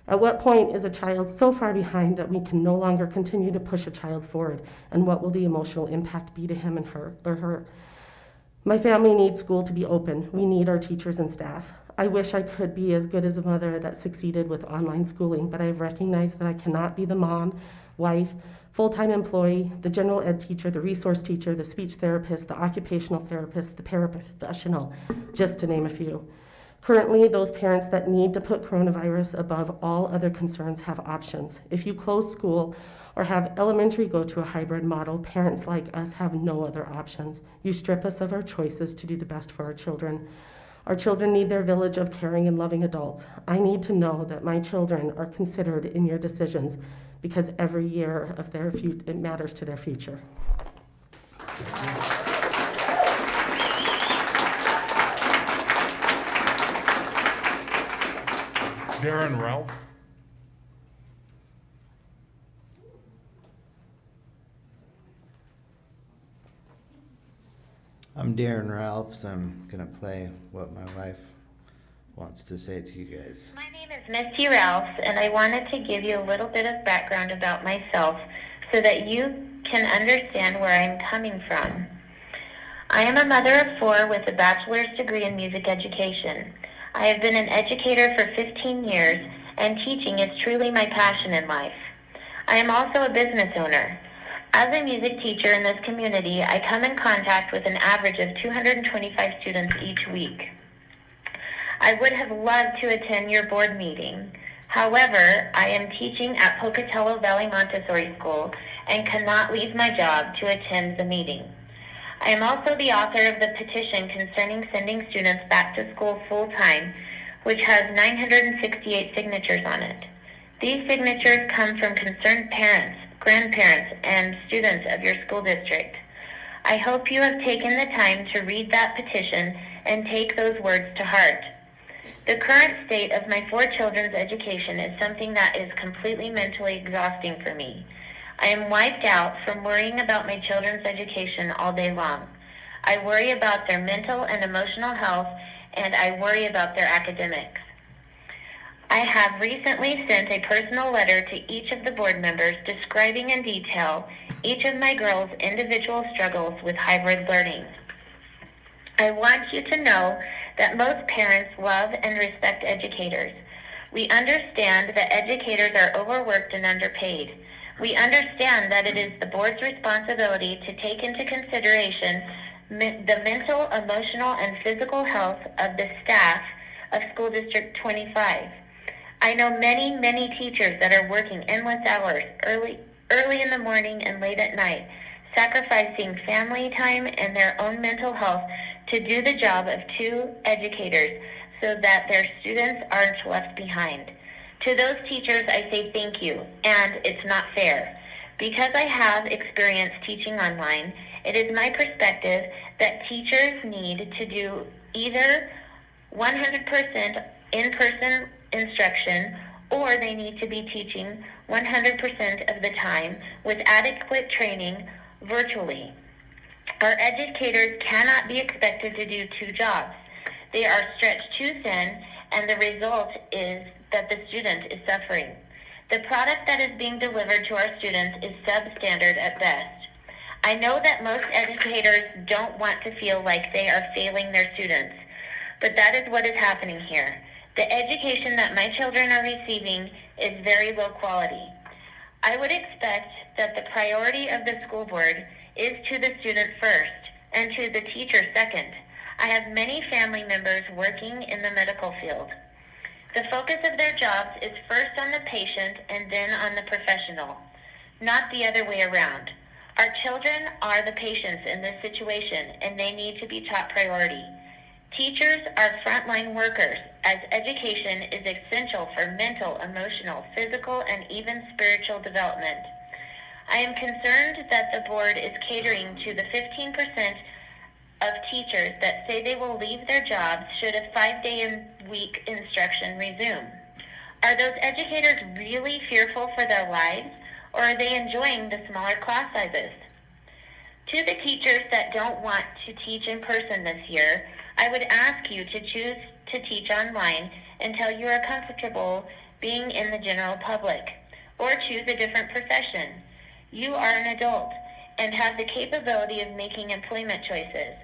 At what point is a child so far behind that we can no longer continue to push a child forward? And what will the emotional impact be to him and her? My family needs school to be open. We need our teachers and staff. I wish I could be as good as a mother that succeeded with online schooling, but I've recognized that I cannot be the mom, wife, full-time employee, the general ed teacher, the resource teacher, the speech therapist, the occupational therapist, the paraprofessional, just to name a few. Currently, those parents that need to put coronavirus above all other concerns have options. If you close school or have elementary go to a hybrid model, parents like us have no other options. You strip us of our choices to do the best for our children. Our children need their village of caring and loving adults. I need to know that my children are considered in your decisions, because every year of their it matters to their future. Darren Ralph. I'm Darren Ralphs. I'm gonna play what my wife wants to say to you guys. My name is Misty Ralphs, and I wanted to give you a little bit of background about myself so that you can understand where I'm coming from. I am a mother of 4 with a bachelor's degree in music education. I have been an educator for 15 years, and teaching is truly my passion in life. I am also a business owner. As a music teacher in this community, I come in contact with an average of 225 students each week. I would have loved to attend your board meeting. However, I am teaching at Pocatello Valley Montessori School and cannot leave my job to attend the meeting. I am also the author of the petition concerning sending students back to school full-time, which has 968 signatures on it. These signatures come from concerned parents, grandparents, and students of your school district. I hope you have taken the time to read that petition and take those words to heart. The current state of my 4 children's education is something that is completely mentally exhausting for me. I am wiped out from worrying about my children's education all day long. I worry about their mental and emotional health, and I worry about their academics. I have recently sent a personal letter to each of the board members describing in detail each of my girls' individual struggles with hybrid learning. I want you to know that most parents love and respect educators. We understand that educators are overworked and underpaid. We understand that it is the board's responsibility to take into consideration the mental, emotional, and physical health of the staff of School District 25. I know many, many teachers that are working endless hours, early in the morning and late at night, sacrificing family time and their own mental health to do the job of 2 educators so that their students aren't left behind. To those teachers, I say thank you, and it's not fair. Because I have experience teaching online, it is my perspective that teachers need to do either 100% in-person instruction, or they need to be teaching 100% of the time with adequate training virtually. Our educators cannot be expected to do 2 jobs. They are stretched too thin, and the result is that the student is suffering. The product that is being delivered to our students is substandard at best. I know that most educators don't want to feel like they are failing their students, but that is what is happening here. The education that my children are receiving is very low quality. I would expect that the priority of the school board is to the student first and to the teacher second. I have many family members working in the medical field. The focus of their jobs is first on the patient and then on the professional, not the other way around. Our children are the patients in this situation, and they need to be top priority. Teachers are frontline workers, as education is essential for mental, emotional, physical, and even spiritual development. I am concerned that the board is catering to the 15% of teachers that say they will leave their jobs should a 5-day-a-week instruction resume. Are those educators really fearful for their lives, or are they enjoying the smaller class sizes? To the teachers that don't want to teach in person this year, I would ask you to choose to teach online until you are comfortable being in the general public, or choose a different profession. You are an adult and have the capability of making employment choices.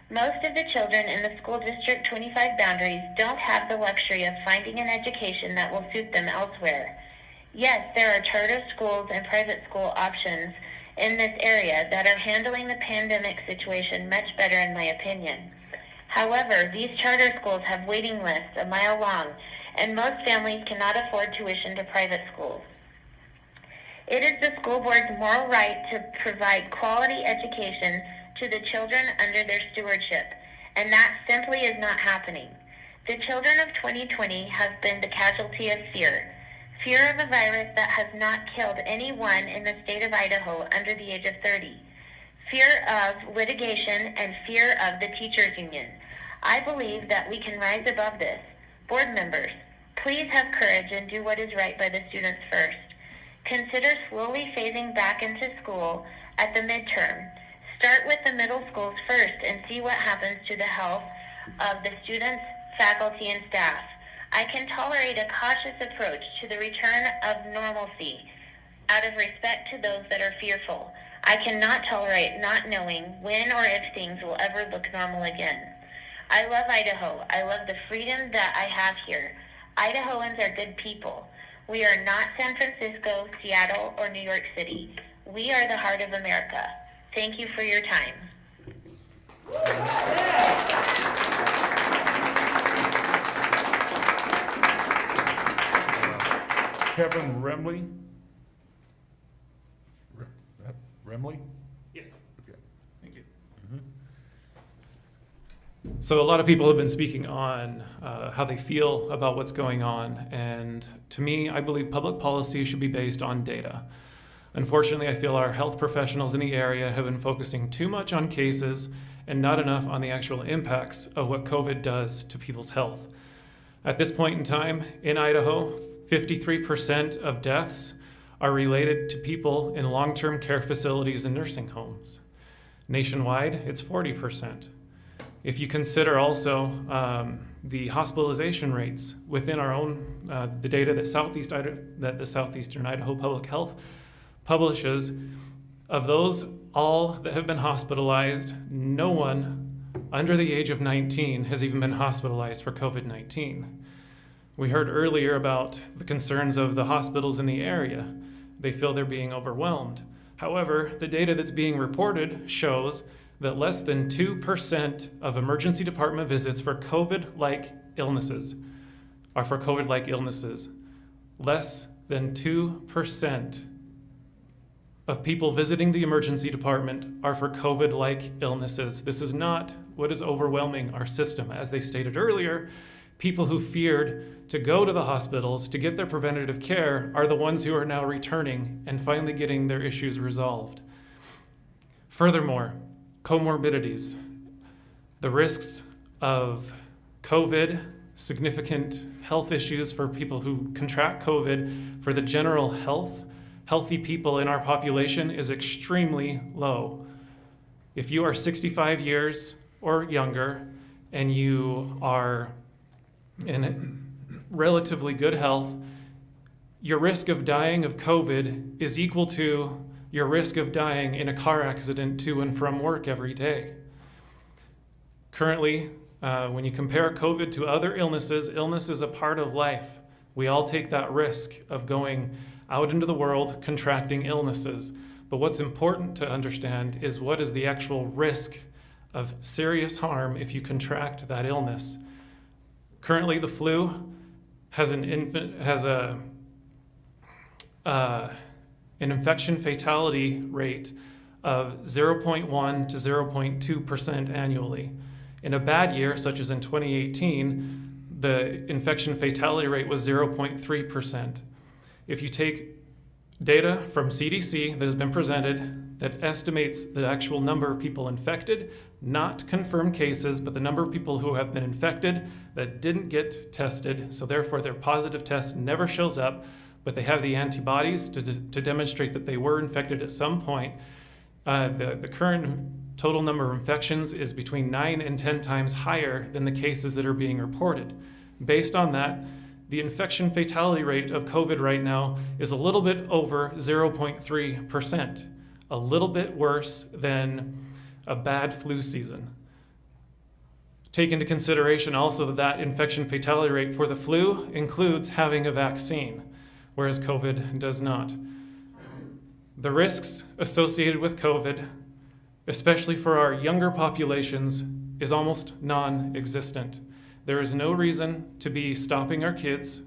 Most of the children in the School District 25 boundaries don't have the luxury of finding an education that will suit them elsewhere. Yes, there are charter schools and private school options in this area that are handling the pandemic situation much better, in my opinion. However, these charter schools have waiting lists a mile long, and most families cannot afford tuition to private schools. It is the school board's moral right to provide quality education to the children under their stewardship, and that simply is not happening. The children of 2020 have been the casualty of fear. Fear of a virus that has not killed anyone in the state of Idaho under the age of 30. Fear of litigation and fear of the teachers' union. I believe that we can rise above this. Board members, please have courage and do what is right by the students first. Consider slowly phasing back into school at the midterm. Start with the middle schools first and see what happens to the health of the students, faculty, and staff. I can tolerate a cautious approach to the return of normalcy out of respect to those that are fearful. I cannot tolerate not knowing when or if things will ever look normal again. I love Idaho. I love the freedom that I have here. Idahoans are good people. We are not San Francisco, Seattle, or New York City. We are the heart of America. Thank you for your time. Kevin Remley? Remley? Yes. Okay. Thank you. Mhm. So a lot of people have been speaking on how they feel about what's going on, and to me, I believe public policy should be based on data. Unfortunately, I feel our health professionals in the area have been focusing too much on cases and not enough on the actual impacts of what COVID does to people's health. At this point in time, in Idaho, 53% of deaths are related to people in long-term care facilities and nursing homes. Nationwide, it's 40%. If you consider also the hospitalization rates within our own, the data that the Southeastern Idaho Public Health publishes, of those all that have been hospitalized, no one under the age of 19 has even been hospitalized for COVID-19. We heard earlier about the concerns of the hospitals in the area. They feel they're being overwhelmed. However, the data that's being reported shows that less than 2% of emergency department visits for COVID-like illnesses are for COVID-like illnesses. Less than 2% of people visiting the emergency department are for COVID-like illnesses. This is not what is overwhelming our system. As they stated earlier, people who feared to go to the hospitals to get their preventative care are the ones who are now returning and finally getting their issues resolved. Furthermore, comorbidities. The risks of COVID, significant health issues for people who contract COVID, for the general healthy people in our population is extremely low. If you are 65 years or younger and you are in relatively good health, your risk of dying of COVID is equal to your risk of dying in a car accident to and from work every day. Currently, when you compare COVID to other illnesses, illness is a part of life. We all take that risk of going out into the world contracting illnesses. But what's important to understand is what is the actual risk of serious harm if you contract that illness. Currently, the flu has an infection fatality rate of 0.1 to 0.2% annually. In a bad year, such as in 2018, the infection fatality rate was 0.3%. If you take data from CDC that has been presented that estimates the actual number of people infected, not confirmed cases, but the number of people who have been infected that didn't get tested, so therefore their positive test never shows up, but they have the antibodies to demonstrate that they were infected at some point. The current total number of infections is between 9 and 10 times higher than the cases that are being reported. Based on that, the infection fatality rate of COVID right now is a little bit over 0.3%, a little bit worse than a bad flu season. Take into consideration also that infection fatality rate for the flu includes having a vaccine, whereas COVID does not. The risks associated with COVID, especially for our younger populations, is almost non-existent. There is no reason to be stopping our kids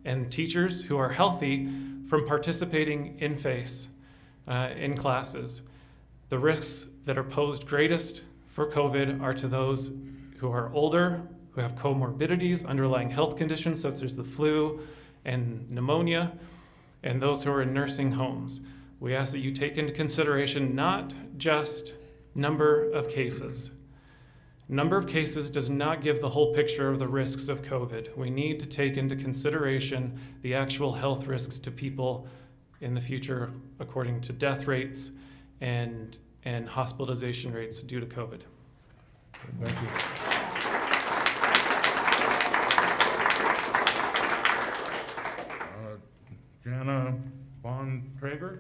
and teachers who are healthy from participating in face in classes. The risks that are posed greatest for COVID are to those who are older, who have comorbidities, underlying health conditions such as the flu and pneumonia, and those who are in nursing homes. We ask that you take into consideration not just number of cases. Number of cases does not give the whole picture of the risks of COVID. We need to take into consideration the actual health risks to people in the future according to death rates and hospitalization rates due to COVID. Thank you. Jana Bontrager?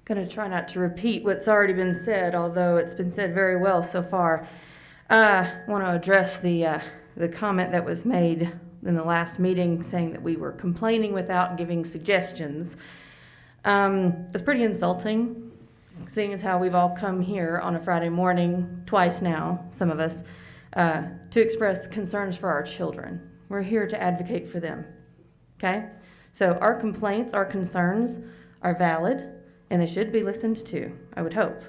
Going to try not to repeat what's already been said, although it's been said very well so far. I want to address the comment that was made in the last meeting saying that we were complaining without giving suggestions. It's pretty insulting, seeing as how we've all come here on a Friday morning, twice now, some of us, to express concerns for our children. We're here to advocate for them, okay? So our complaints, our concerns are valid, and they should be listened to, I would hope.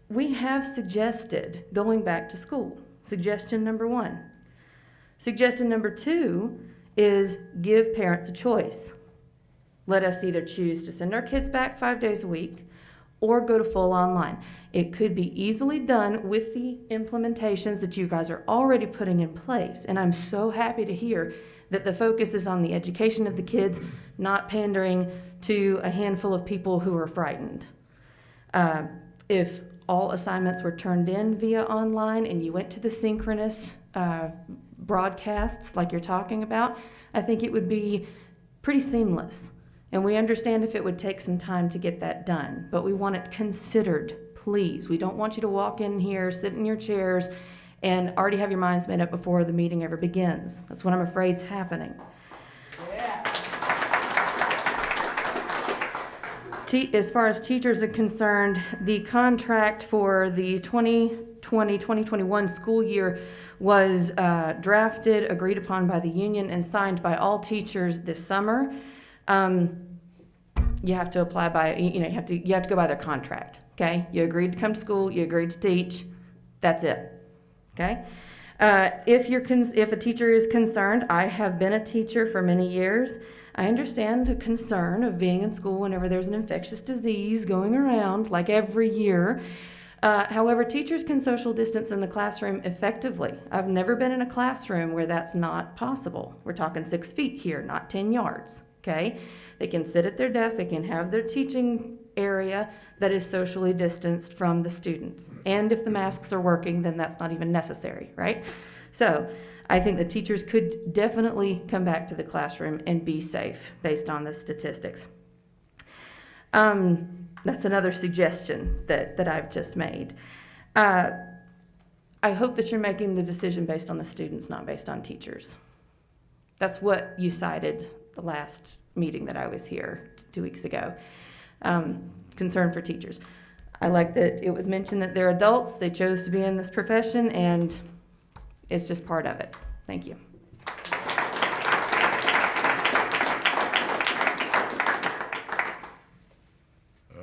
We have suggested going back to school. Suggestion number 1. Suggestion number 2 is give parents a choice. Let us either choose to send our kids back 5 days a week or go to full online. It could be easily done with the implementations that you guys are already putting in place. And I'm so happy to hear that the focus is on the education of the kids, not pandering to a handful of people who are frightened. If all assignments were turned in via online and you went to the synchronous broadcasts like you're talking about, I think it would be pretty seamless. And we understand if it would take some time to get that done, but we want it considered, please. We don't want you to walk in here, sit in your chairs, and already have your minds made up before the meeting ever begins. That's what I'm afraid is happening. As far as teachers are concerned, the contract for the 2020-2021 school year was drafted, agreed upon by the union, and signed by all teachers this summer. You have to apply by, you have to go by their contract, okay? You agreed to come to school, you agreed to teach, that's it, okay? If a teacher is concerned, I have been a teacher for many years. I understand the concern of being in school whenever there's an infectious disease going around, like every year. However, teachers can social distance in the classroom effectively. I've never been in a classroom where that's not possible. We're talking 6 feet here, not 10 yards, okay? They can sit at their desk, they can have their teaching area that is socially distanced from the students. And if the masks are working, then that's not even necessary, right? So I think the teachers could definitely come back to the classroom and be safe based on the statistics. That's another suggestion that I've just made. I hope that you're making the decision based on the students, not based on teachers. That's what you cited the last meeting that I was here 2 weeks ago. Concern for teachers. I like that it was mentioned that they're adults, they chose to be in this profession, and it's just part of it. Thank you.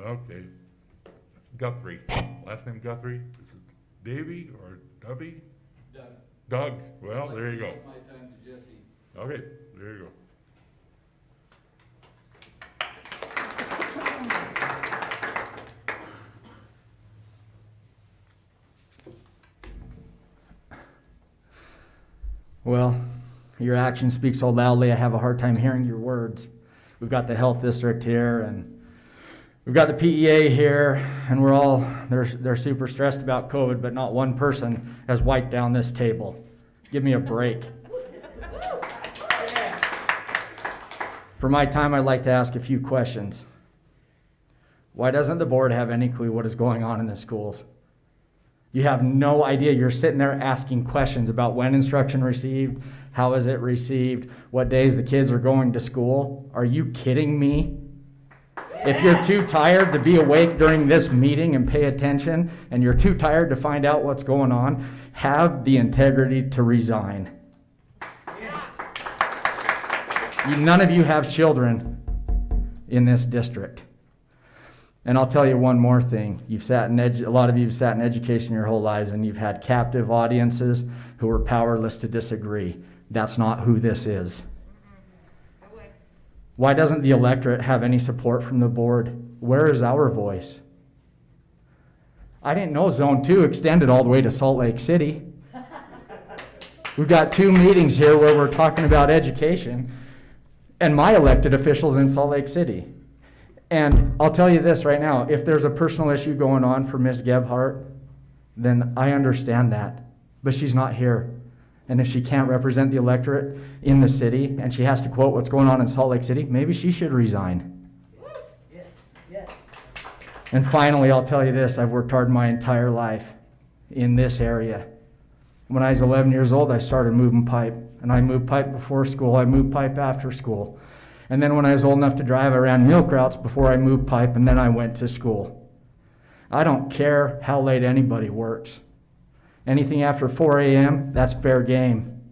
Okay. Guthrie. Last name Guthrie? Is it Davy or Dovey? Doug. Doug. Well, there you go. My time to Jesse. Okay, there you go. Well, your action speaks so loudly, I have a hard time hearing your words. We've got the health district here, and we've got the PEA here, and they're super stressed about COVID, but not one person has wiped down this table. Give me a break. For my time, I'd like to ask a few questions. Why doesn't the board have any clue what is going on in the schools? You have no idea. You're sitting there asking questions about when instruction received, how is it received, what days the kids are going to school. Are you kidding me? If you're too tired to be awake during this meeting and pay attention, and you're too tired to find out what's going on, have the integrity to resign. None of you have children in this district. And I'll tell you one more thing. A lot of you have sat in education your whole lives, and you've had captive audiences who are powerless to disagree. That's not who this is. Why doesn't the electorate have any support from the board? Where is our voice? I didn't know Zone 2 extended all the way to Salt Lake City. We've got 2 meetings here where we're talking about education, and my elected officials in Salt Lake City. And I'll tell you this right now, if there's a personal issue going on for Ms. Gebhardt, then I understand that, but she's not here. And if she can't represent the electorate in the city, and she has to quote what's going on in Salt Lake City, maybe she should resign. Yes. And finally, I'll tell you this, I've worked hard my entire life in this area. When I was 11 years old, I started moving pipe, and I moved pipe before school, I moved pipe after school. And then when I was old enough to drive, I ran milk routes before I moved pipe, and then I went to school. I don't care how late anybody works. Anything after 4 a.m., that's fair game.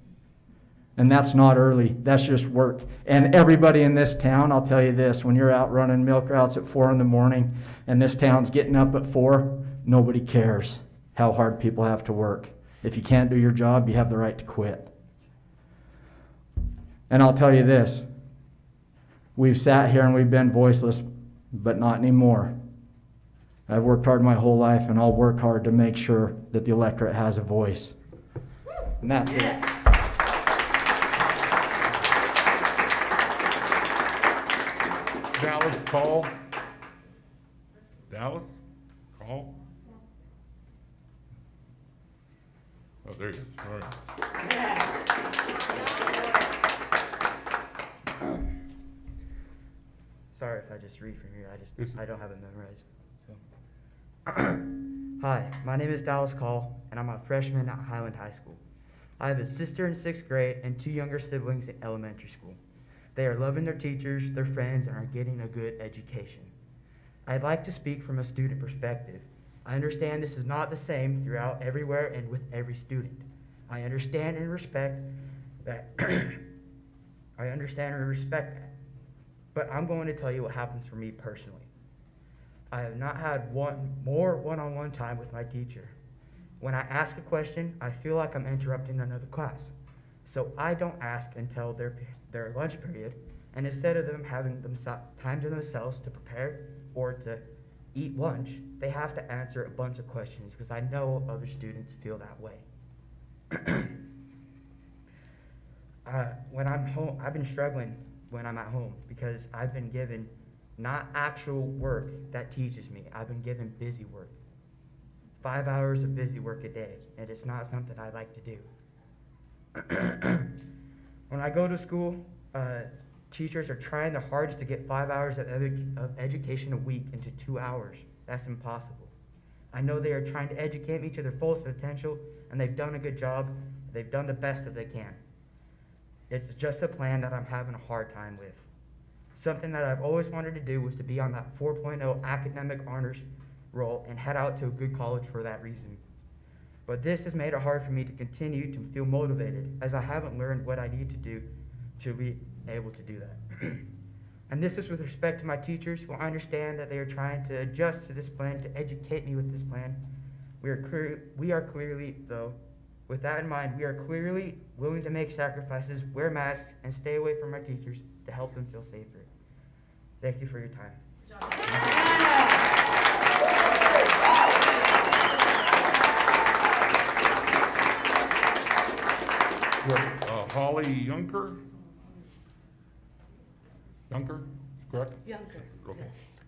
And that's not early, that's just work. And everybody in this town, I'll tell you this, when you're out running milk routes at 4 in the morning, and this town's getting up at 4, nobody cares how hard people have to work. If you can't do your job, you have the right to quit. And I'll tell you this, we've sat here and we've been voiceless, but not anymore. I've worked hard my whole life, and I'll work hard to make sure that the electorate has a voice. And that's it. Dallas, call. Dallas, call. Oh, there he is. All right. Sorry if I just read from here. I don't have it memorized. So, hi, my name is Dallas Call, and I'm a freshman at Highland High School. I have a sister in 6th grade and 2 younger siblings in elementary school. They are loving their teachers, their friends, and are getting a good education. I'd like to speak from a student perspective. I understand this is not the same throughout everywhere and with every student. I understand and respect that. I understand and respect that. But I'm going to tell you what happens for me personally. I have not had more one-on-one time with my teacher. When I ask a question, I feel like I'm interrupting another class. So I don't ask until their lunch period, and instead of them having time to themselves to prepare or to eat lunch, they have to answer a bunch of questions because I know other students feel that way. When I'm home, I've been struggling when I'm at home because I've been given not actual work that teaches me. I've been given busy work. 5 hours of busy work a day, and it's not something I like to do. When I go to school, teachers are trying their hardest to get 5 hours of education a week into 2 hours. That's impossible. I know they are trying to educate me to their fullest potential, and they've done a good job. They've done the best that they can. It's just a plan that I'm having a hard time with. Something that I've always wanted to do was to be on that 4.0 academic honors roll and head out to a good college for that reason. But this has made it hard for me to continue to feel motivated, as I haven't learned what I need to do to be able to do that. And this is with respect to my teachers, who understand that they are trying to adjust to this plan, to educate me with this plan. We are clearly, though, with that in mind, we are clearly willing to make sacrifices, wear masks, and stay away from our teachers to help them feel safer. Thank you for your time. Holly Yunker? Yunker, correct? Yunker, Okay. yes.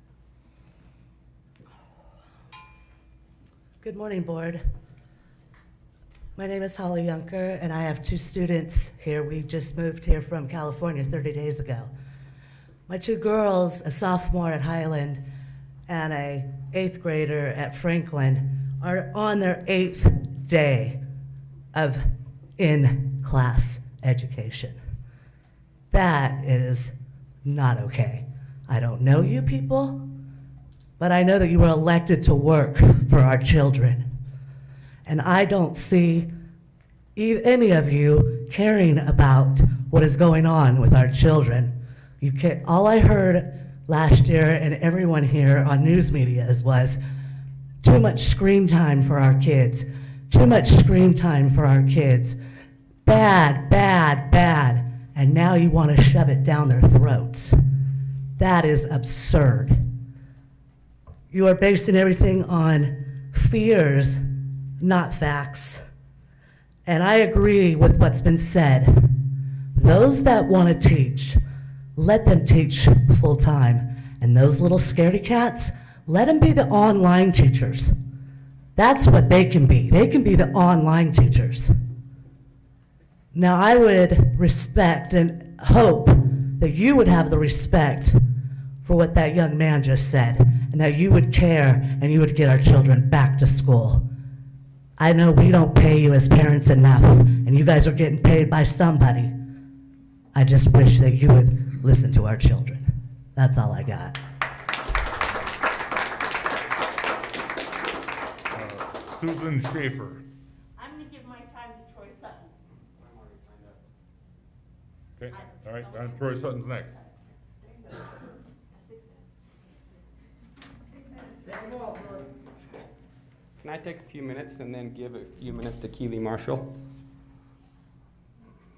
Good morning, board. My name is Holly Yunker, and I have 2 students here. We just moved here from California 30 days ago. My 2 girls, a sophomore at Highland and a 8th grader at Franklin, are on their 8th day of in-class education. That is not okay. I don't know you people, but I know that you were elected to work for our children. And I don't see any of you caring about what is going on with our children. All I heard last year and everyone here on news media was too much screen time for our kids. Too much screen time for our kids. Bad, bad, bad. And now you want to shove it down their throats. That is absurd. You are basing everything on fears, not facts. And I agree with what's been said. Those that want to teach, let them teach full time. And those little scaredy cats, let them be the online teachers. That's what they can be. They can be the online teachers. Now, I would respect and hope that you would have the respect for what that young man just said, and that you would care and you would get our children back to school. I know we don't pay you as parents enough, and you guys are getting paid by somebody. I just wish that you would listen to our children. That's all I got. Susan Schaefer. I'm gonna give my time to Troy Sutton. Okay, all right, Troy Sutton's next. Can I take a few minutes and then give a few minutes to Keely Marshall?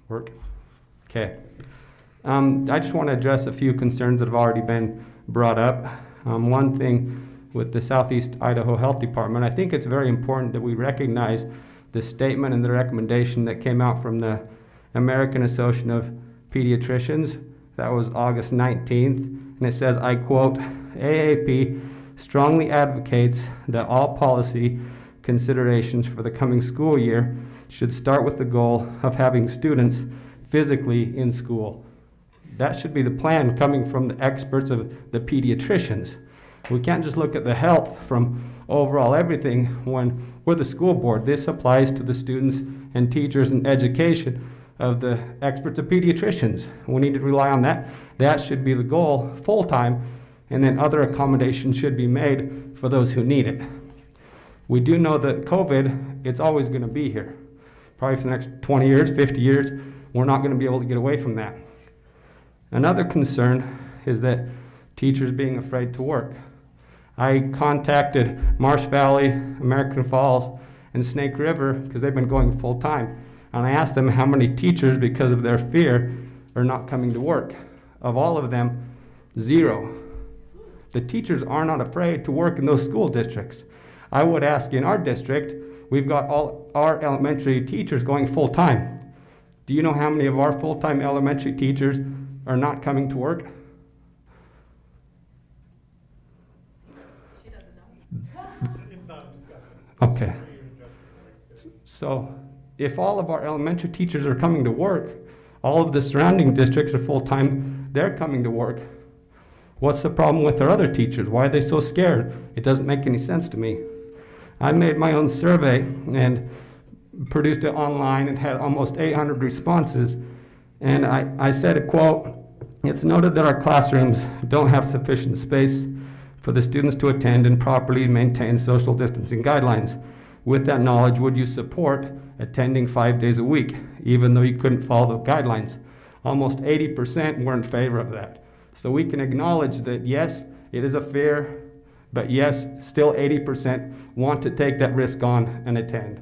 Work? Okay. I just want to address a few concerns that have already been brought up. One thing with the Southeast Idaho Health Department, I think it's very important that we recognize the statement and the recommendation that came out from the American Association of Pediatricians. That was August 19th, and it says, I quote, AAP strongly advocates that all policy considerations for the coming school year should start with the goal of having students physically in school. That should be the plan coming from the experts of the pediatricians. We can't just look at the health from overall everything when we're the school board. This applies to the students and teachers and education of the experts of pediatricians. We need to rely on that. That should be the goal full time and then other accommodations should be made for those who need it. We do know that COVID, it's always going to be here. Probably for the next 20 years, 50 years, we're not going to be able to get away from that. Another concern is that teachers being afraid to work. I contacted Marsh Valley, American Falls, and Snake River because they've been going full time. And I asked them how many teachers, because of their fear, are not coming to work. Of all of them, 0. The teachers are not afraid to work in those school districts. I would ask in our district, we've got all our elementary teachers going full time. Do you know how many of our full-time elementary teachers are not coming to work? It's not a discussion. Okay. So if all of our elementary teachers are coming to work, all of the surrounding districts are full-time, they're coming to work. What's the problem with our other teachers? Why are they so scared? It doesn't make any sense to me. I made my own survey and produced it online and had almost 800 responses. And I said a quote, "It's noted that our classrooms don't have sufficient space for the students to attend and properly maintain social distancing guidelines. With that knowledge, would you support attending 5 days a week, even though you couldn't follow the guidelines?" Almost 80% were in favor of that. So we can acknowledge that, yes, it is a fear, but yes, still 80% want to take that risk on and attend.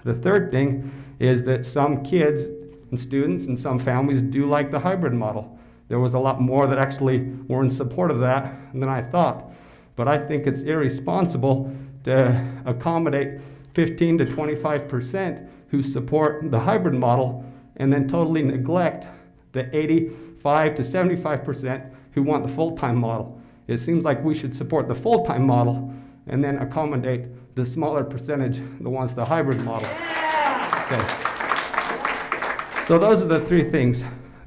The third thing is that some kids and students and some families do like the hybrid model. There was a lot more that actually were in support of that than I thought. But I think it's irresponsible to accommodate 15 to 25% who support the hybrid model and then totally neglect the 85 to 75% who want the full-time model. It seems like we should support the full-time model and then accommodate the smaller percentage that wants the hybrid model. Okay. So those are the three things.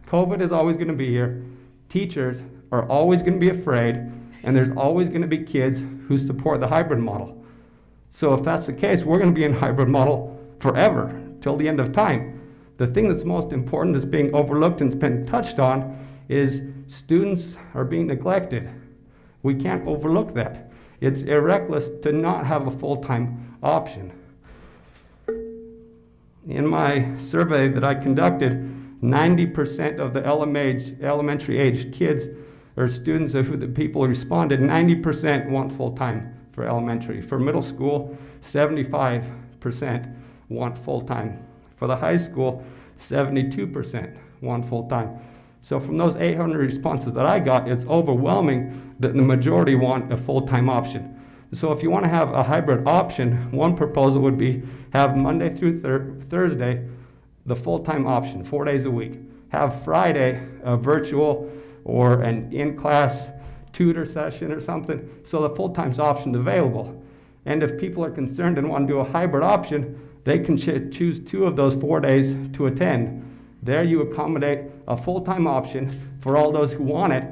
COVID is always going to be here. Teachers are always going to be afraid, and there's always going to be kids who support the hybrid model. So if that's the case, we're going to be in hybrid model forever, till the end of time. The thing that's most important that's being overlooked and has been touched on is students are being neglected. We can't overlook that. It's reckless to not have a full-time option. In my survey that I conducted, 90% of the elementary age kids or students of who the people responded, 90% want full-time for elementary. For middle school, 75% want full-time. For the high school, 72% want full-time. So from those 800 responses that I got, it's overwhelming that the majority want a full-time option. So if you want to have a hybrid option, one proposal would be have Monday through Thursday the full-time option, 4 days a week. Have Friday a virtual or an in-class tutor session or something, so the full-time's option available. And if people are concerned and want to do a hybrid option, they can choose 2 of those 4 days to attend. There you accommodate a full-time option for all those who want it,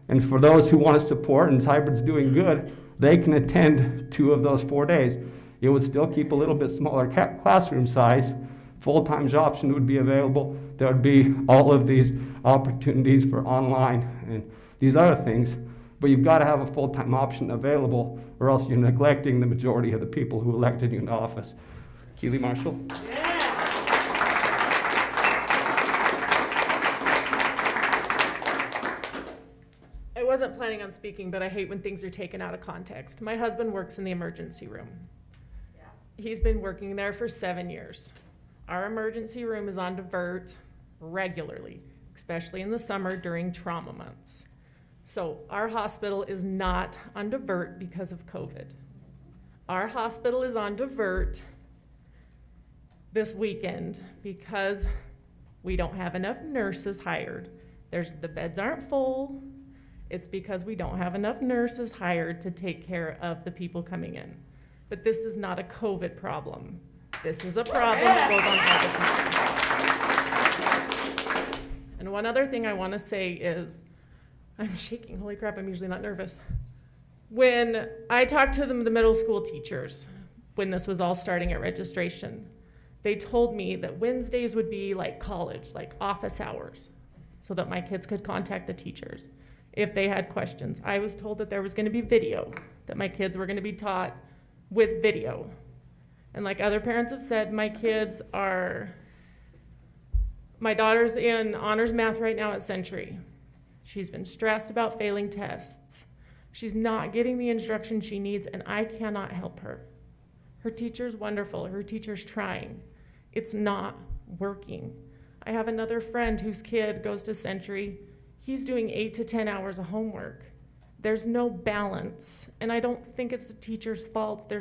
and for those who want to support and hybrid's doing good, they can attend 2 of those 4 days. It would still keep a little bit smaller classroom size. Full-time option would be available. There would be all of these opportunities for online and these other things, but you've got to have a full-time option available, or else you're neglecting the majority of the people who elected you into office. Keely Marshall. I wasn't planning on speaking, but I hate when things are taken out of context. My husband works in the emergency room. He's been working there for 7 years. Our emergency room is on divert regularly, especially in the summer during trauma months. So our hospital is not on divert because of COVID. Our hospital is on divert this weekend because we don't have enough nurses hired. The beds aren't full. It's because we don't have enough nurses hired to take care of the people coming in. But this is not a COVID problem. This is a problem that goes on all the time. And one other thing I want to say is, I'm shaking, holy crap, I'm usually not nervous. When I talked to the middle school teachers, when this was all starting at registration, they told me that Wednesdays would be like college, like office hours, so that my kids could contact the teachers. if they had questions. I was told that there was going to be video, that my kids were going to be taught with video. And like other parents have said, my daughter's in honors math right now at Century. She's been stressed about failing tests. She's not getting the instruction she needs, and I cannot help her. Her teacher's wonderful. Her teacher's trying. It's not working. I have another friend whose kid goes to Century. He's doing 8 to 10 hours of homework. There's no balance, and I don't think it's the teacher's fault.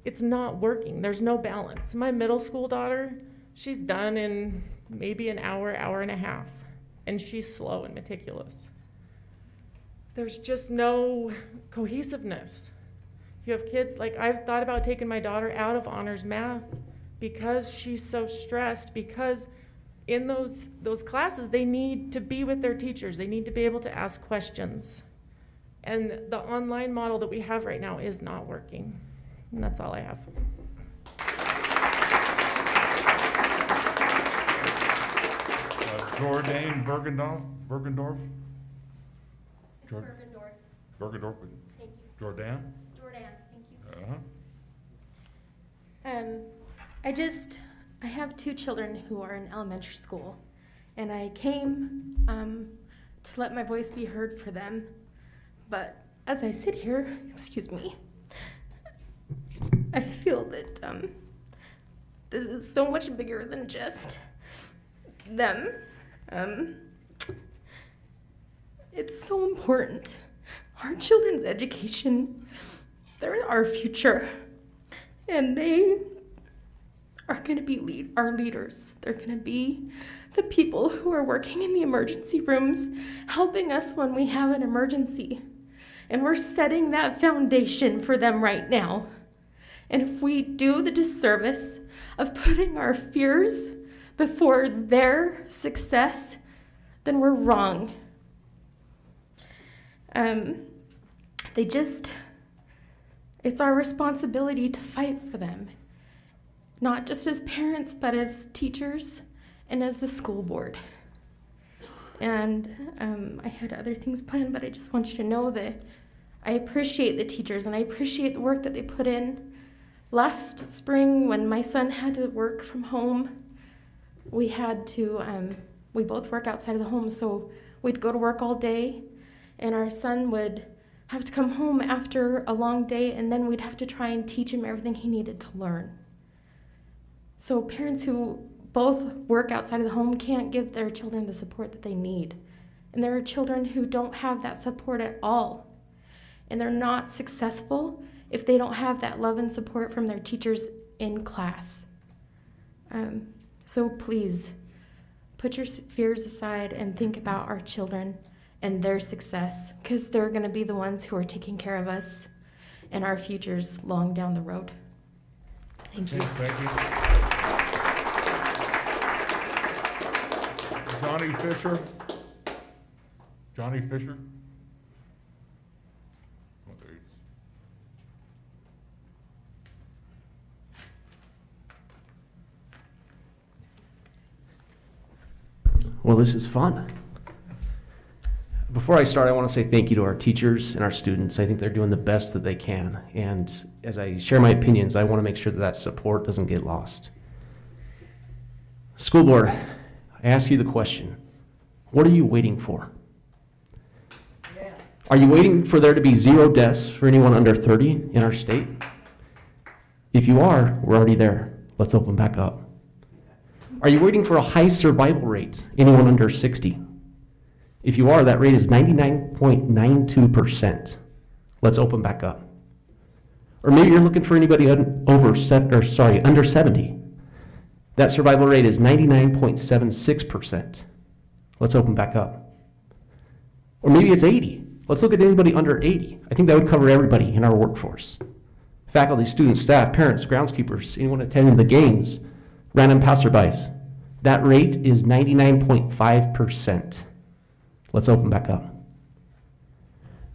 It's not working. There's no balance. My middle school daughter, she's done in maybe an hour, hour and a half, and she's slow and meticulous. There's just no cohesiveness. You have kids, like I've thought about taking my daughter out of honors math because she's so stressed, because in those classes, they need to be with their teachers. They need to be able to ask questions. And the online model that we have right now is not working. And that's all I have. Jordan Bergendorf? Bergendorf. Bergendorf. Thank you. Jordan? Jordan, thank you. I have 2 children who are in elementary school, and I came to let my voice be heard for them. But as I sit here, excuse me, I feel that this is so much bigger than just them. It's so important. Our children's education, they're our future, and they are going to be our leaders. They're going to be the people who are working in the emergency rooms, helping us when we have an emergency. And we're setting that foundation for them right now. And if we do the disservice of putting our fears before their success, then we're wrong. It's our responsibility to fight for them, not just as parents, but as teachers and as the school board. And I had other things planned, but I just want you to know that I appreciate the teachers and I appreciate the work that they put in. Last spring, when my son had to work from home, we both work outside of the home, so we'd go to work all day, and our son would have to come home after a long day, and then we'd have to try and teach him everything he needed to learn. So parents who both work outside of the home can't give their children the support that they need. And there are children who don't have that support at all. And they're not successful if they don't have that love and support from their teachers in class. So please, put your fears aside and think about our children and their success, because they're going to be the ones who are taking care of us and our futures long down the road. Thank you. Thank you. Johnny Fisher? Johnny Fisher? Oh, there he is. Well, this is fun. Before I start, I want to say thank you to our teachers and our students. I think they're doing the best that they can. And as I share my opinions, I want to make sure that that support doesn't get lost. School board, I ask you the question, what are you waiting for? Are you waiting for there to be 0 deaths for anyone under 30 in our state? If you are, we're already there. Let's open back up. Are you waiting for a high survival rate, anyone under 60? If you are, that rate is 99.92%. Let's open back up. Or maybe you're looking for anybody under 70. That survival rate is 99.76%. Let's open back up. Or maybe it's 80. Let's look at anybody under 80. I think that would cover everybody in our workforce. Faculty, students, staff, parents, groundskeepers, anyone attending the games, random passerbys. That rate is 99.5%. Let's open back up.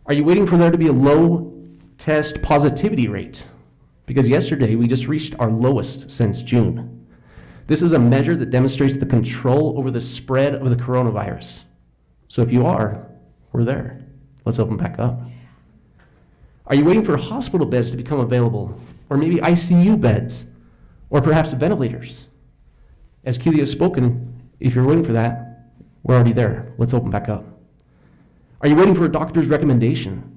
Are you waiting for there to be a low test positivity rate? Because yesterday we just reached our lowest since June. This is a measure that demonstrates the control over the spread of the coronavirus. So if you are, We're there. Let's open back up. Are you waiting for hospital beds to become available? Or maybe ICU beds? Or perhaps ventilators? As Keely has spoken, if you're waiting for that, we're already there. Let's open back up. Are you waiting for a doctor's recommendation?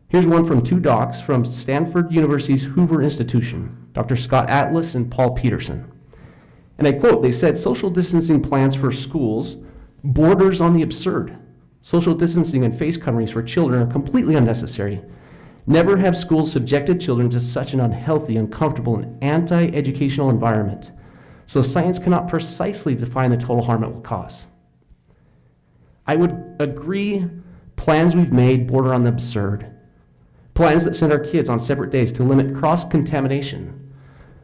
Here's one from two docs from Stanford University's Hoover Institution, Dr. Scott Atlas and Paul Peterson. And I quote, they said, social distancing plans for schools borders on the absurd. Social distancing and face coverings for children are completely unnecessary. Never have schools subjected children to such an unhealthy, uncomfortable, and anti-educational environment. So science cannot precisely define the total harm it will cause. I would agree plans we've made border on the absurd. Plans that send our kids on separate days to limit cross-contamination,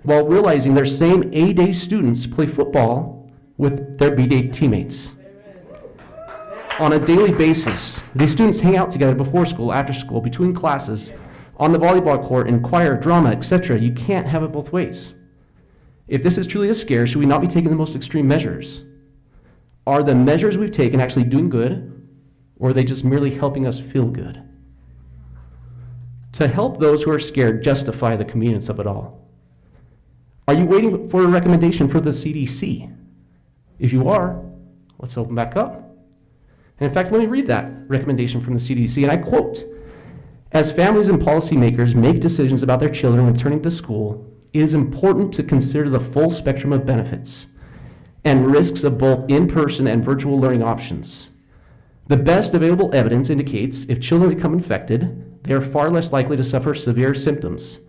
while realizing their same A-day students play football with their B-day teammates. On a daily basis, these students hang out together before school, after school, between classes, on the volleyball court, in choir, drama, etc. You can't have it both ways. If this is truly a scare, should we not be taking the most extreme measures? Are the measures we've taken actually doing good, or are they just merely helping us feel good? To help those who are scared justify the convenience of it all. Are you waiting for a recommendation for the CDC? If you are, let's open back up. And in fact, let me read that recommendation from the CDC, and I quote, as families and policymakers make decisions about their children returning to school, it is important to consider the full spectrum of benefits and risks of both in-person and virtual learning options. The best available evidence indicates if children become infected, they are far less likely to suffer severe symptoms.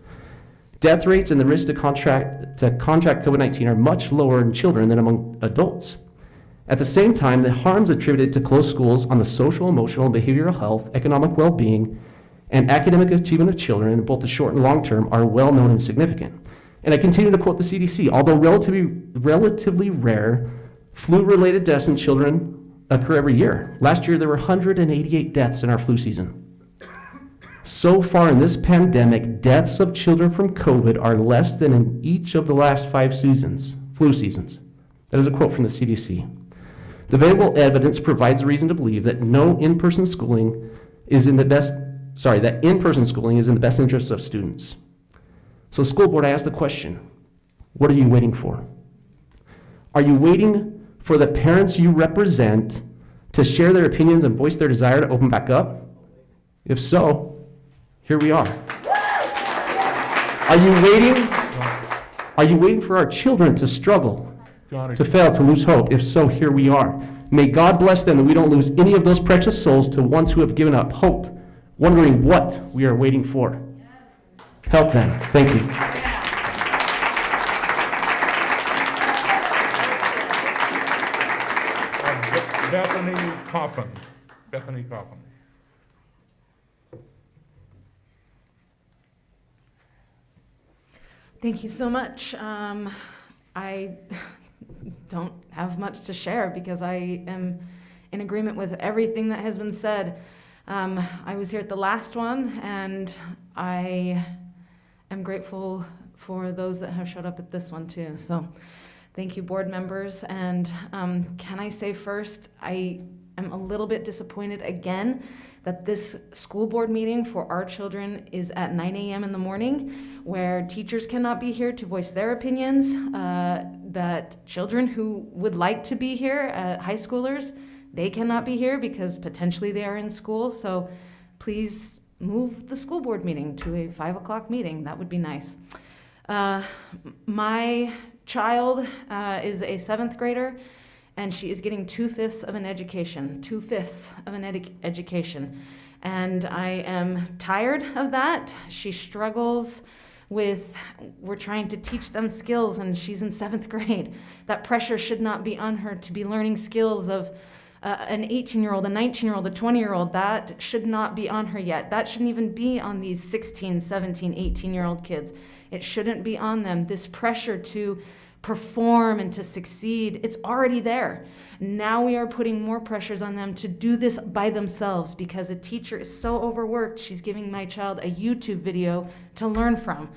Death rates and the risk to contract COVID-19 are much lower in children than among adults. At the same time, the harms attributed to closed schools on the social, emotional, and behavioral health, economic well-being, and academic achievement of children in both the short and long term are well known and significant. And I continue to quote the CDC, although relatively rare, flu-related deaths in children occur every year. Last year, there were 188 deaths in our flu season. So far in this pandemic, deaths of children from COVID are less than in each of the last 5 flu seasons. That is a quote from the CDC. The available evidence provides a reason to believe that in-person schooling is in the best interest of students. So school board, I ask the question, what are you waiting for? Are you waiting for the parents you represent to share their opinions and voice their desire to open back up? If so, here we are. Are you waiting for our children to struggle, to fail, to lose hope? If so, here we are. May God bless them that we don't lose any of those precious souls to ones who have given up hope, wondering what we are waiting for. Help them. Thank you. Bethany Coffin. Bethany Coffin. Thank you so much. I don't have much to share because I am in agreement with everything that has been said. I was here at the last one, and I am grateful for those that have showed up at this one too. So thank you, board members. And can I say first, I am a little bit disappointed again that this school board meeting for our children is at 9 a.m. in the morning, where teachers cannot be here to voice their opinions, that children who would like to be here, high schoolers, they cannot be here because potentially they are in school. So please move the school board meeting to a 5 o'clock meeting. That would be nice. My child is a 7th grader, and she is getting 2/5 of an education, 2/5 of an education. And I am tired of that. She struggles with, we're trying to teach them skills, and she's in 7th grade. That pressure should not be on her to be learning skills of an 18-year-old, a 19-year-old, a 20-year-old. That should not be on her yet. That shouldn't even be on these 16, 17, 18-year-old kids. It shouldn't be on them. This pressure to perform and to succeed, it's already there. Now we are putting more pressures on them to do this by themselves because a teacher is so overworked, she's giving my child a YouTube video to learn from.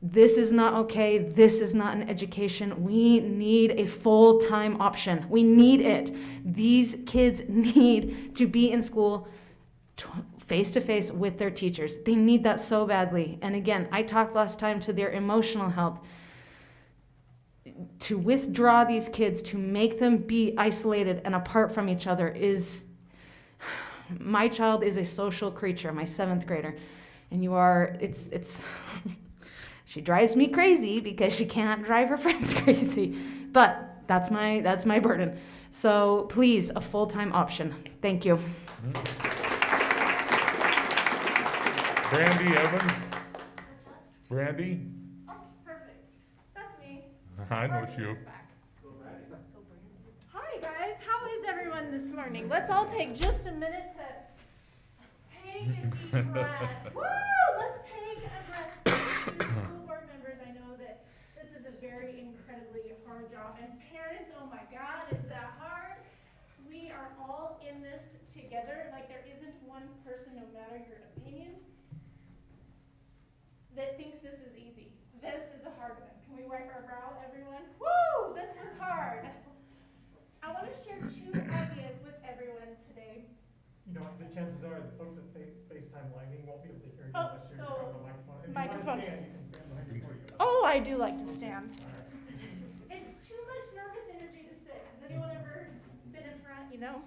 This is not okay. This is not an education. We need a full-time option. We need it. These kids need to be in school face to face with their teachers. They need that so badly. And again, I talked last time to their emotional health. To withdraw these kids, to make them be isolated and apart from each other is, my child is a social creature, my 7th grader. And it's, she drives me crazy because she can't drive her friends crazy. But that's my burden. So please, a full-time option. Thank you. Brandy Evans? Brandy? Oh, perfect. That's me. I know it's you. Hi, guys. How is everyone this morning? Let's all take just a minute to take a deep breath. Woo! Let's take a breath. School board members, I know that this is a very incredibly hard job. And parents, oh my God, is that hard? We are all in this together. Like, there isn't one person, no matter your opinion, that thinks this is easy. This is a hard one. Can we wipe our brow, everyone? Woo! This was hard. I want to share 2 ideas with everyone today. You know, the chances are the folks at FaceTime Lighting won't be able to hear you Oh, unless you're in so front of the microphone. If microphone. you want to stand, you can stand behind your podium. Oh, I do like to stand. It's too much nervous energy to sit. Has anyone ever been in front, you know?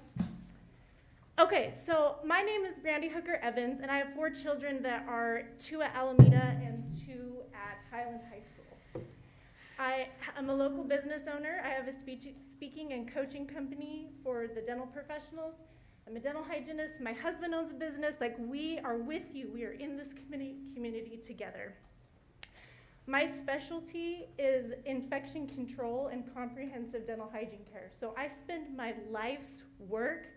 Okay, so my name is Brandy Hooker Evans, and I have 4 children that are 2 at Alameda and 2 at Highland High School. I am a local business owner. I have a speaking and coaching company for the dental professionals. I'm a dental hygienist. My husband owns a business. Like, we are with you. We are in this community together. My specialty is infection control and comprehensive dental hygiene care. So I spend my life's work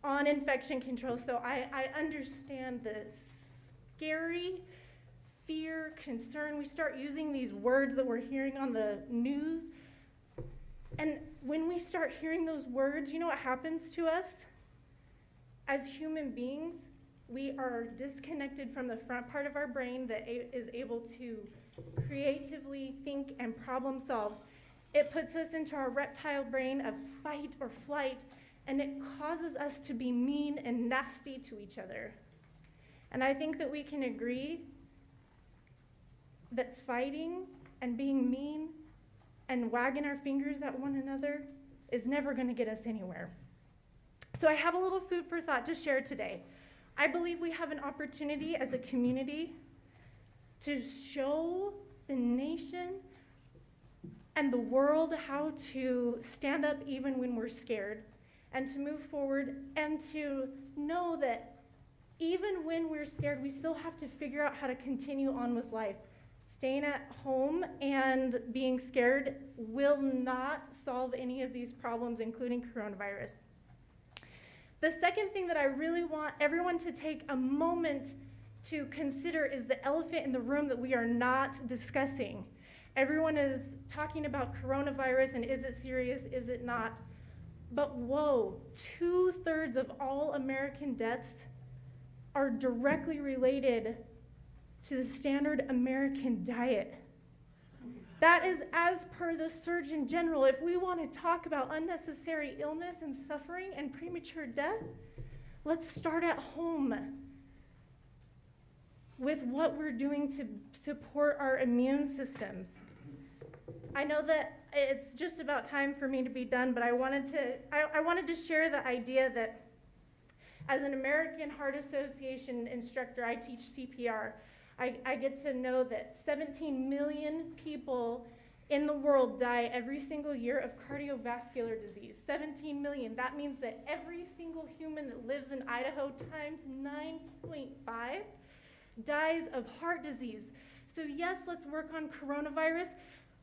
on infection control, so I understand the scary fear, concern. We start using these words that we're hearing on the news, and when we start hearing those words, you know what happens to us? As human beings, we are disconnected from the front part of our brain that is able to creatively think and problem solve. It puts us into our reptile brain of fight or flight, and it causes us to be mean and nasty to each other. And I think that we can agree that fighting and being mean and wagging our fingers at one another is never going to get us anywhere. So I have a little food for thought to share today. I believe we have an opportunity as a community to show the nation and the world how to stand up even when we're scared, and to move forward, and to know that even when we're scared, we still have to figure out how to continue on with life. Staying at home and being scared will not solve any of these problems, including coronavirus. The second thing that I really want everyone to take a moment to consider is the elephant in the room that we are not discussing. Everyone is talking about coronavirus and is it serious, is it not? But whoa, 2/3 of all American deaths are directly related to the standard American diet. That is as per the Surgeon General. If we want to talk about unnecessary illness and suffering and premature death, let's start at home with what we're doing to support our immune systems. I know that it's just about time for me to be done, but I wanted to share the idea that as an American Heart Association instructor, I teach CPR. I get to know that 17 million people in the world die every single year of cardiovascular disease. 17 million. That means that every single human that lives in Idaho times 9.5 dies of heart disease. So yes, let's work on coronavirus,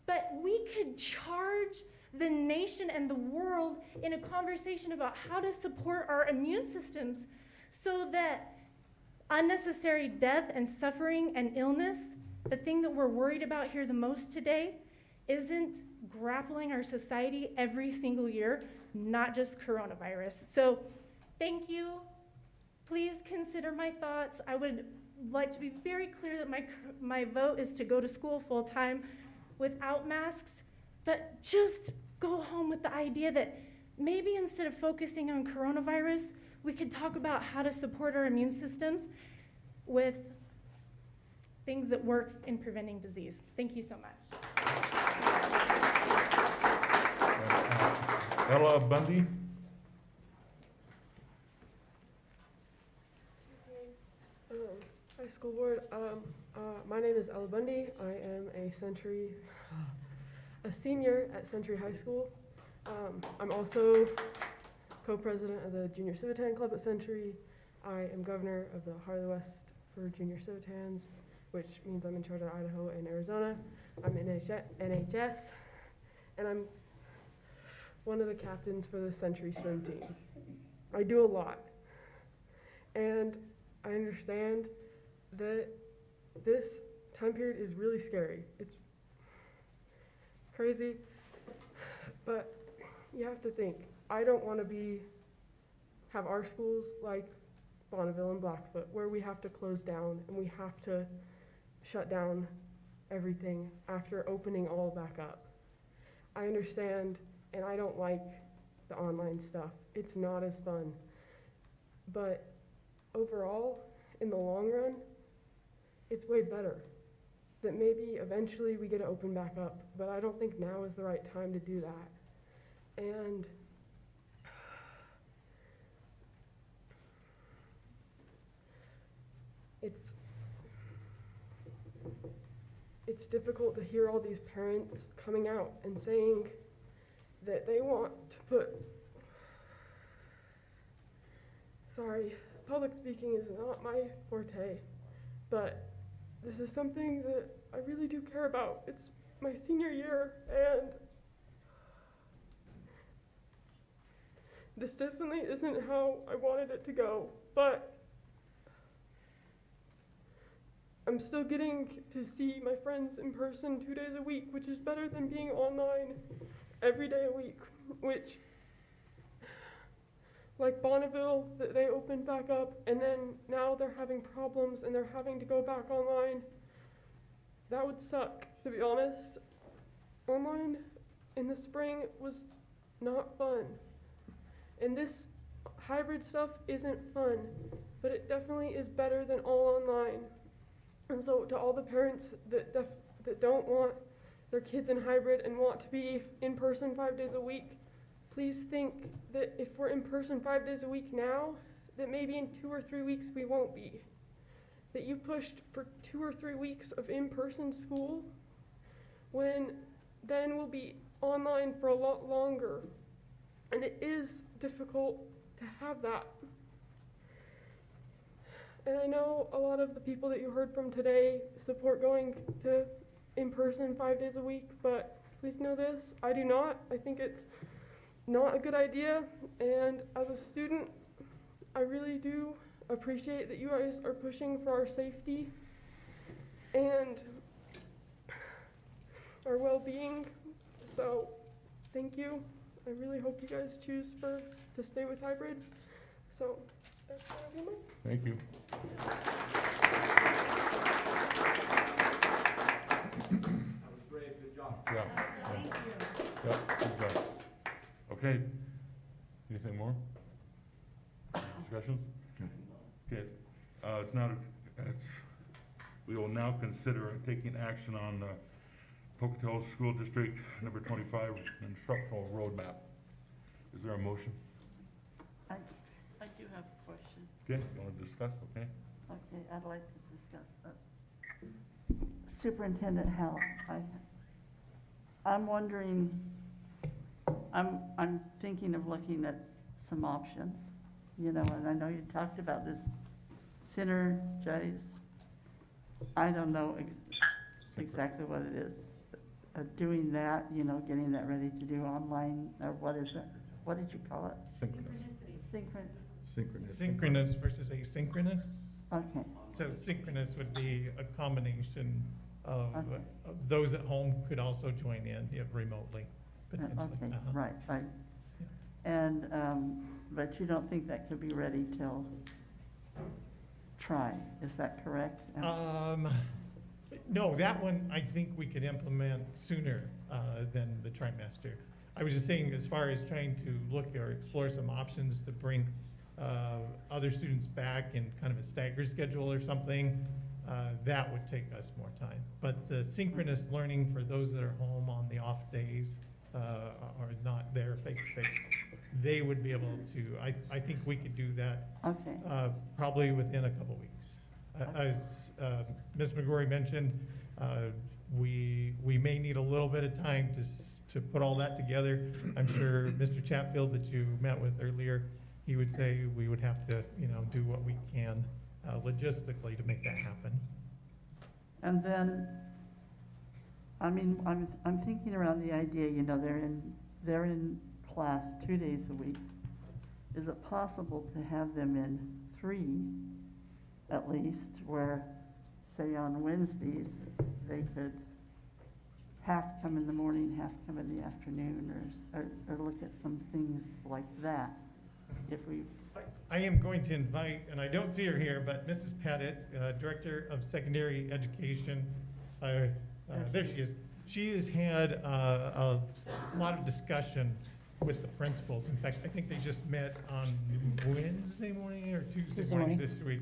but we could charge the nation and the world in a conversation about how to support our immune systems so that unnecessary death and suffering and illness, the thing that we're worried about here the most today, isn't grappling our society every single year, not just coronavirus. So thank you. Please consider my thoughts. I would like to be very clear that my vote is to go to school full time without masks, but just go home with the idea that maybe instead of focusing on coronavirus, we could talk about how to support our immune systems with things that work in preventing disease. Thank you so much. Ella Bundy? Hi, school board. My name is Ella Bundy. I am a senior at Century High School. I'm also co-president of the Junior Civitan Club at Century. I am governor of the Heart of the West for Junior Civitans, which means I'm in charge of Idaho and Arizona. I'm in NHS, and I'm one of the captains for the Century swim team. I do a lot, and I understand that this time period is really scary. It's crazy, but you have to think, I don't want to have our schools like Bonneville and Blackfoot, where we have to close down and we have to shut down everything after opening all back up. I understand, and I don't like the online stuff. It's not as fun. But overall, in the long run, it's way better. That maybe eventually we get to open back up, but I don't think now is the right time to do that. And it's difficult to hear all these parents coming out and saying that they want to put, sorry, public speaking is not my forte, but this is something that I really do care about. It's my senior year, and this definitely isn't how I wanted it to go, but I'm still getting to see my friends in person 2 days a week, which is better than being online every day a week, which, like Bonneville, that they opened back up, and then now they're having problems and they're having to go back online. That would suck, to be honest. Online in the spring was not fun. And this hybrid stuff isn't fun, but it definitely is better than all online. And so to all the parents that don't want their kids in hybrid and want to be in person 5 days a week, please think that if we're in person 5 days a week now, that maybe in 2 or 3 weeks we won't be. That you pushed for 2 or 3 weeks of in-person school, when then we'll be online for a lot longer. And it is difficult to have that. And I know a lot of the people that you heard from today support going to in-person 5 days a week, but please know this, I do not. I think it's not a good idea, and as a student, I really do appreciate that you guys are pushing for our safety and our well-being, so thank you. I really hope you guys choose to stay with hybrid, so that's what I'm doing. Thank you. That was great, good job. Yeah. Thank you. Yeah, good job. Okay, anything more? Discussions? Okay, we will now consider taking action on Pocatello School District number 25 instructional roadmap. Is there a motion? I do have a question. Okay, you want to discuss? Okay. Okay, I'd like to discuss Superintendent Howell. I'm wondering, I'm thinking of looking at some options, you know, and I know you talked about this synergize. I don't know exactly what it is. Doing that, you know, getting that ready to do online, or what is it? What did you call it? Synchronous. Synchronous versus asynchronous. Okay. So synchronous would be a combination of those at home could also join in remotely, potentially. Okay, right. And, but you don't think that could be ready till is that correct? No, that one I think we could implement sooner than the trimester. I was just saying, as far as trying to look or explore some options to bring other students back in kind of a staggered schedule or something, that would take us more time. But the synchronous learning for those that are home on the off days, are not there face-to-face, they would be able to, I think we could do that. Okay. Probably within a couple weeks. As Ms. McGorry mentioned, we may need a little bit of time to put all that together. I'm sure Mr. Chatfield that you met with earlier, he would say we would have to, do what we can logistically to make that happen. And then, I mean, I'm thinking around the idea, they're in class 2 days a week. Is it possible to have them in 3 at least, where, say on Wednesdays, they could half come in the morning, half come in the afternoon, or look at some things like that, if we... I am going to invite, and I don't see her here, but Mrs. Pettit, Director of Secondary Education, there she is. She has had a lot of discussion with the principals. In fact, I think they just met on Wednesday morning or Tuesday morning this week.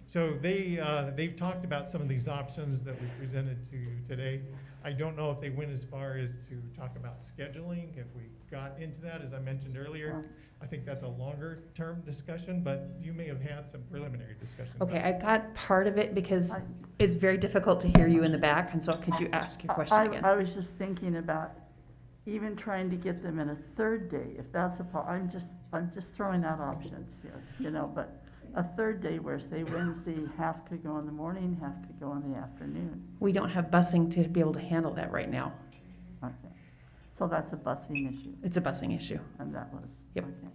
So they've talked about some of these options that we presented to you today. I don't know if they went as far as to talk about scheduling, if we got into that, as I mentioned earlier. I think that's a longer term discussion, but you may have had some preliminary discussion. Okay, I got part of it because it's very difficult to hear you in the back, and so could you ask your question again? I was just thinking about even trying to get them in a 3rd day, if that's I'm just throwing out options here, but a 3rd day where, say, Wednesday, half could go in the morning, half could go in the afternoon. We don't have busing to be able to handle that right now. Okay. So that's a busing issue. It's a busing issue. And that was, Yep. okay.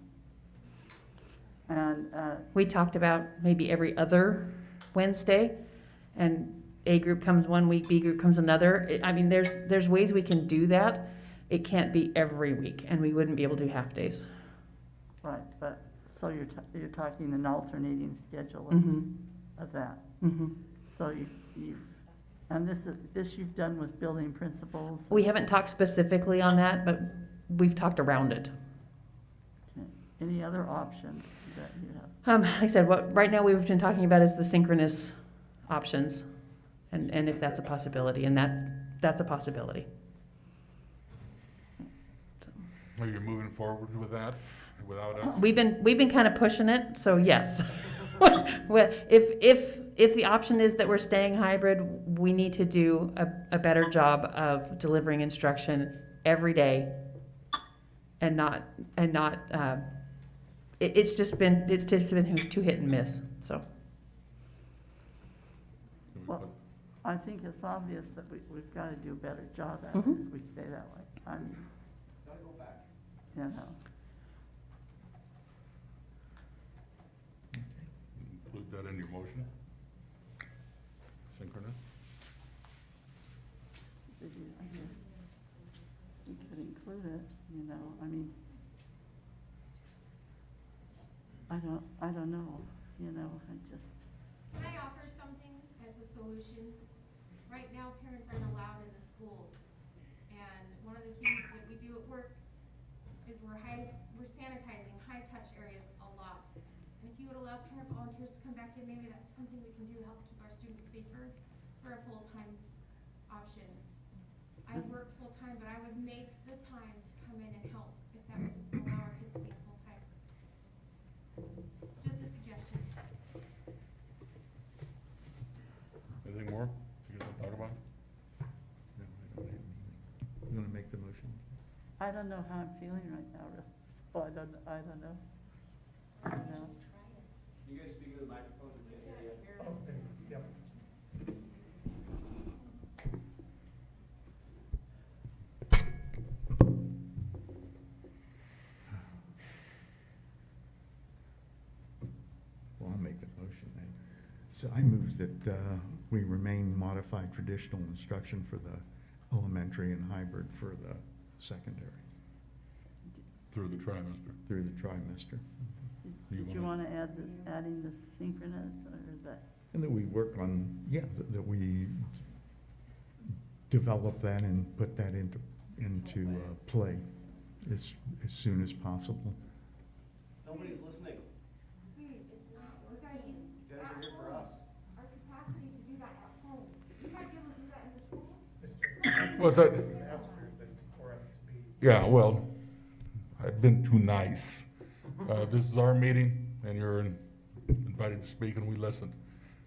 And, we talked about maybe every other Wednesday, and A group comes one week, B group comes another. There's ways we can do that. It can't be every week, and we wouldn't be able to do half days. right, but, so you're talking an alternating schedule of that. Mm-hmm. So and this you've done with building principals? We haven't talked specifically on that, but we've talked around it. Okay. Any other options that you have? Like I said, what right now we've been talking about is the synchronous options, and if that's a possibility, and that's a possibility. Are you moving forward with that without us? We've been kind of pushing it, so yes. Well, if the option is that we're staying hybrid, we need to do a better job of delivering instruction every day, and not. It's just been too hit and miss. So. Well, I think it's obvious that we've got to do a better job at it if we stay that way. I mean, Gotta go back. Include that in your motion? Synchronous? I guess we could include it, I mean, I don't know, I just. Can I offer something as a solution? Right now, parents aren't allowed in the schools. And one of the things that we do at work is we're sanitizing high-touch areas a lot. And if you would allow parent volunteers to come back in, maybe that's something we can do to help keep our students safer for a full-time option. I work full-time, but I would make the time to come in and help if that would allow our kids to be full-time. Just a suggestion. Anything more you guys want to talk about? You want to make the motion? I don't know how I'm feeling right now, Russ. Oh, I don't know. You guys speak to the microphone? Okay, yep. Well, I'll make the motion then. So I move that we remain modified traditional instruction for the elementary and hybrid for the secondary. Through the trimester. Through the trimester. Do you want to adding the synchronous, or is that? And that we work on, that we develop that and put that into play as soon as possible. Nobody's listening. What's that? Ask for the quorum to be. Yeah, well, I've been too nice. This is our meeting, and you're invited to speak, and we listened.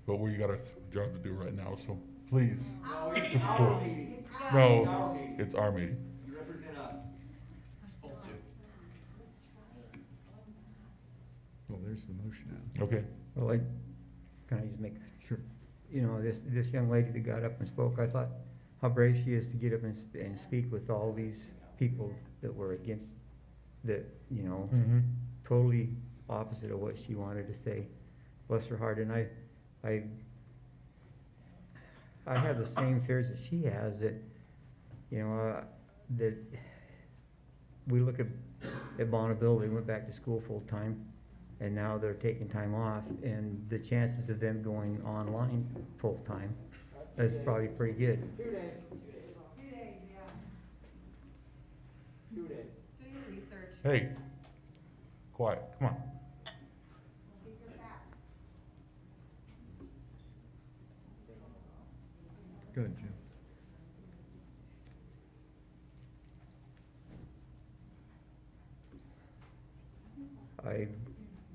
But we got a job to do right now, so please. support. No, it's our meeting. You represent us. Supposed to. Well, there's the motion now. Okay. Well, can I just make, Sure. you know, this young lady that got up and spoke, I thought how brave she is to get up and speak with all these people that were against, that, you know, totally opposite of what she wanted to say. Bless her heart. And I have the same fears that she has, that, you know, that we look at Bonneville, they went back to school full time, and now they're taking time off, and the chances of them going online full time is probably pretty good. 2 days. 2 days, yeah. 2 days. Do your research. Hey, quiet, come on. Go ahead, Jim.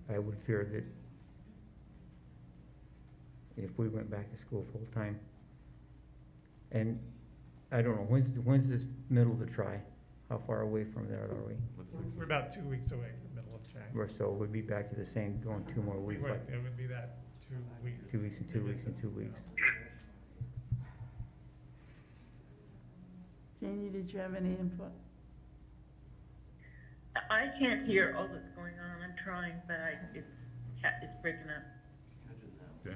I would fear that if we went back to school full time, and I don't know, when's this middle of the try? How far away from that are we? We're about 2 weeks away from the middle of January. Or so we'd be back to the same, going 2 more weeks, like It would be that 2 weeks. 2 weeks and 2 weeks and 2 weeks. Janie, did you have any input? I can't hear all that's going on. I'm trying, but it's breaking up. Okay.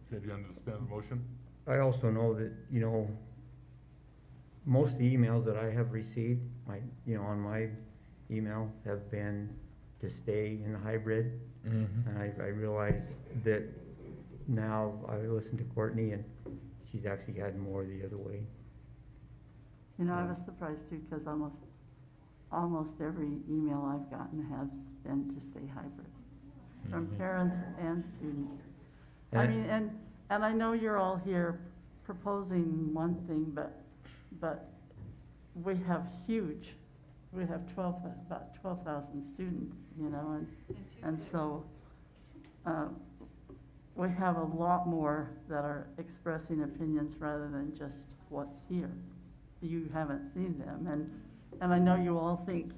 Okay, do you understand the motion? I also know that, you know, most of the emails that I have received, on my email have been to stay in the hybrid. And I realize that now I listen to Courtney, and she's actually had more the other way. You know, I was surprised too, because almost every email I've gotten has been to stay hybrid, from parents and students. I mean, and I know you're all here proposing one thing, but we have about 12,000 students, you know, and so we have a lot more that are expressing opinions rather than just what's here. You haven't seen them, and I know you all think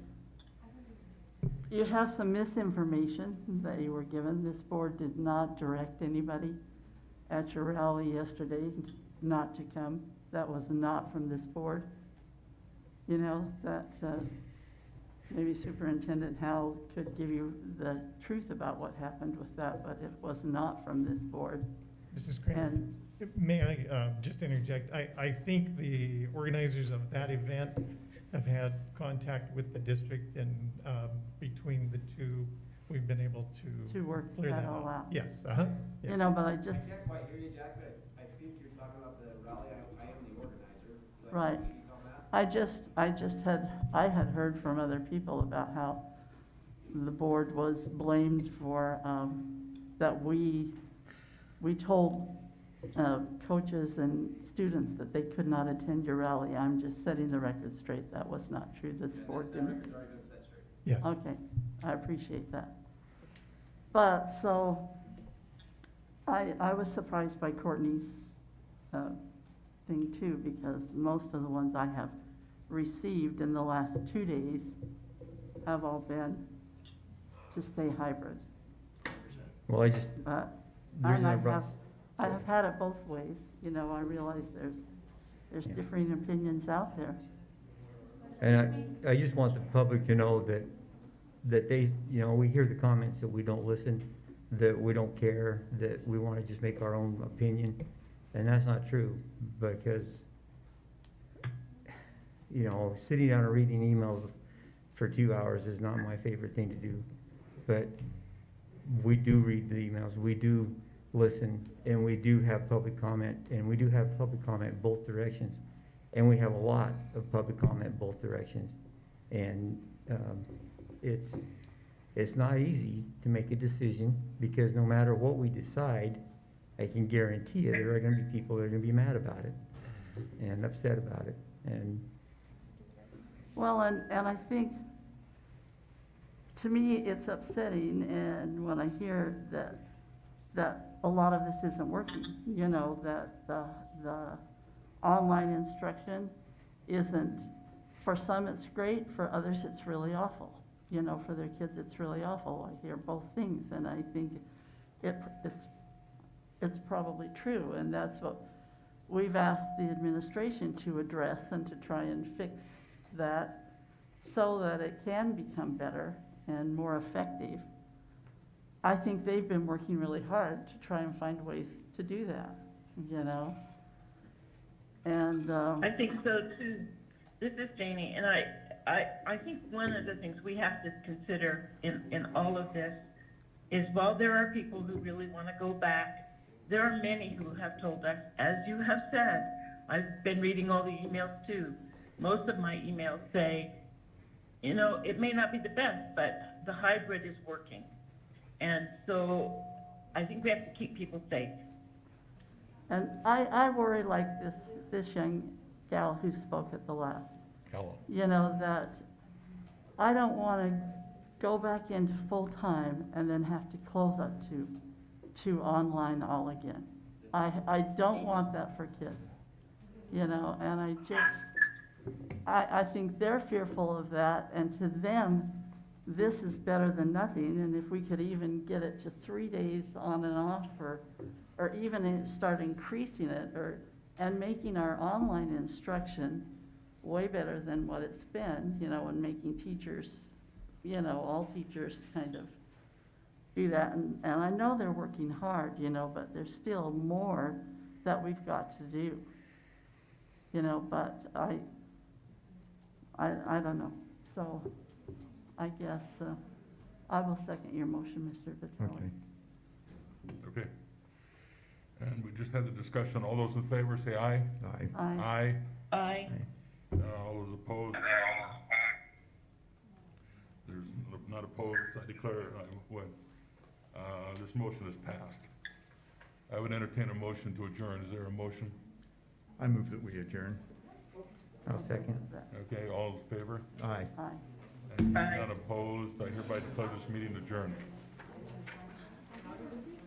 you have some misinformation that you were given. This board did not direct anybody at your rally yesterday not to come. That was not from this board. You know, that maybe Superintendent Howell could give you the truth about what happened with that, but it was not from this board. Mrs. Kramer, may I just interject? I think the organizers of that event have had contact with the district, and between the two, we've been able to work clear that that all out. Yes, You know, but I just. I can't quite hear you, Jack, but I think you're talking about the rally. I am the organizer. Would you like Right. to speak on that? I had heard from other people about how the board was blamed for, that we told coaches and students that they could not attend your rally. I'm just setting the record straight. That was not true. This board didn't. Records are gonna set straight. Yes. Okay, I appreciate that. But, so, I was surprised by Courtney's thing too, because most of the ones I have received in the last 2 days have all been to stay hybrid. Well, I just, And I have had it both ways. You know, I realize there's differing opinions out there. and I just want the public to know that they, you know, we hear the comments that we don't listen, that we don't care, that we want to just make our own opinion, and that's not true, because, you know, sitting down and reading emails for 2 hours is not my favorite thing to do, but we do read the emails, we do listen, and we do have public comment, and we do have public comment both directions, and we have a lot of public comment both directions, and it's it's not easy to make a decision, because no matter what we decide, I can guarantee you, there are gonna be people that are gonna be mad about it and upset about it, and Well, and I think, to me, it's upsetting, and when I hear that a lot of this isn't working, you know, that the online instruction isn't, for some it's great, for others it's really awful. You know, for their kids it's really awful. I hear both things, and I think it's probably true, and that's what we've asked the administration to address and to try and fix that so that it can become better and more effective. I think they've been working really hard to try and find ways to do that, you know? And, I think so too. This is Janie, and I think one of the things we have to consider in all of this is while there are people who really want to go back, there are many who have told us, as you have said, I've been reading all the emails too. Most of my emails say, you know, it may not be the best, but the hybrid is working. And so I think we have to keep people safe. and I worry like this young gal who spoke at the last. Hello. You know, that I don't want to go back into full-time and then have to close up to online all again. I don't want that for kids, you know, and I think they're fearful of that, and to them, this is better than nothing, and if we could even get it to 3 days on and off, or even start increasing it, and making our online instruction way better than what it's been, you know, and making teachers, you know, all teachers kind of do that. And I know they're working hard, you know, but there's still more that we've got to do, you know, but I don't know. So I guess I will second your motion, Mr. Vitale. Okay. And we just had the discussion. All those in favor say aye. Aye. Aye. Aye. Aye. All those opposed? There's not opposed. I declare, this motion is passed. I would entertain a motion to adjourn. Is there a motion? I move that we adjourn. I'll second. Okay, all in favor? Aye. Aye. And none opposed. I hereby declare this meeting adjourned.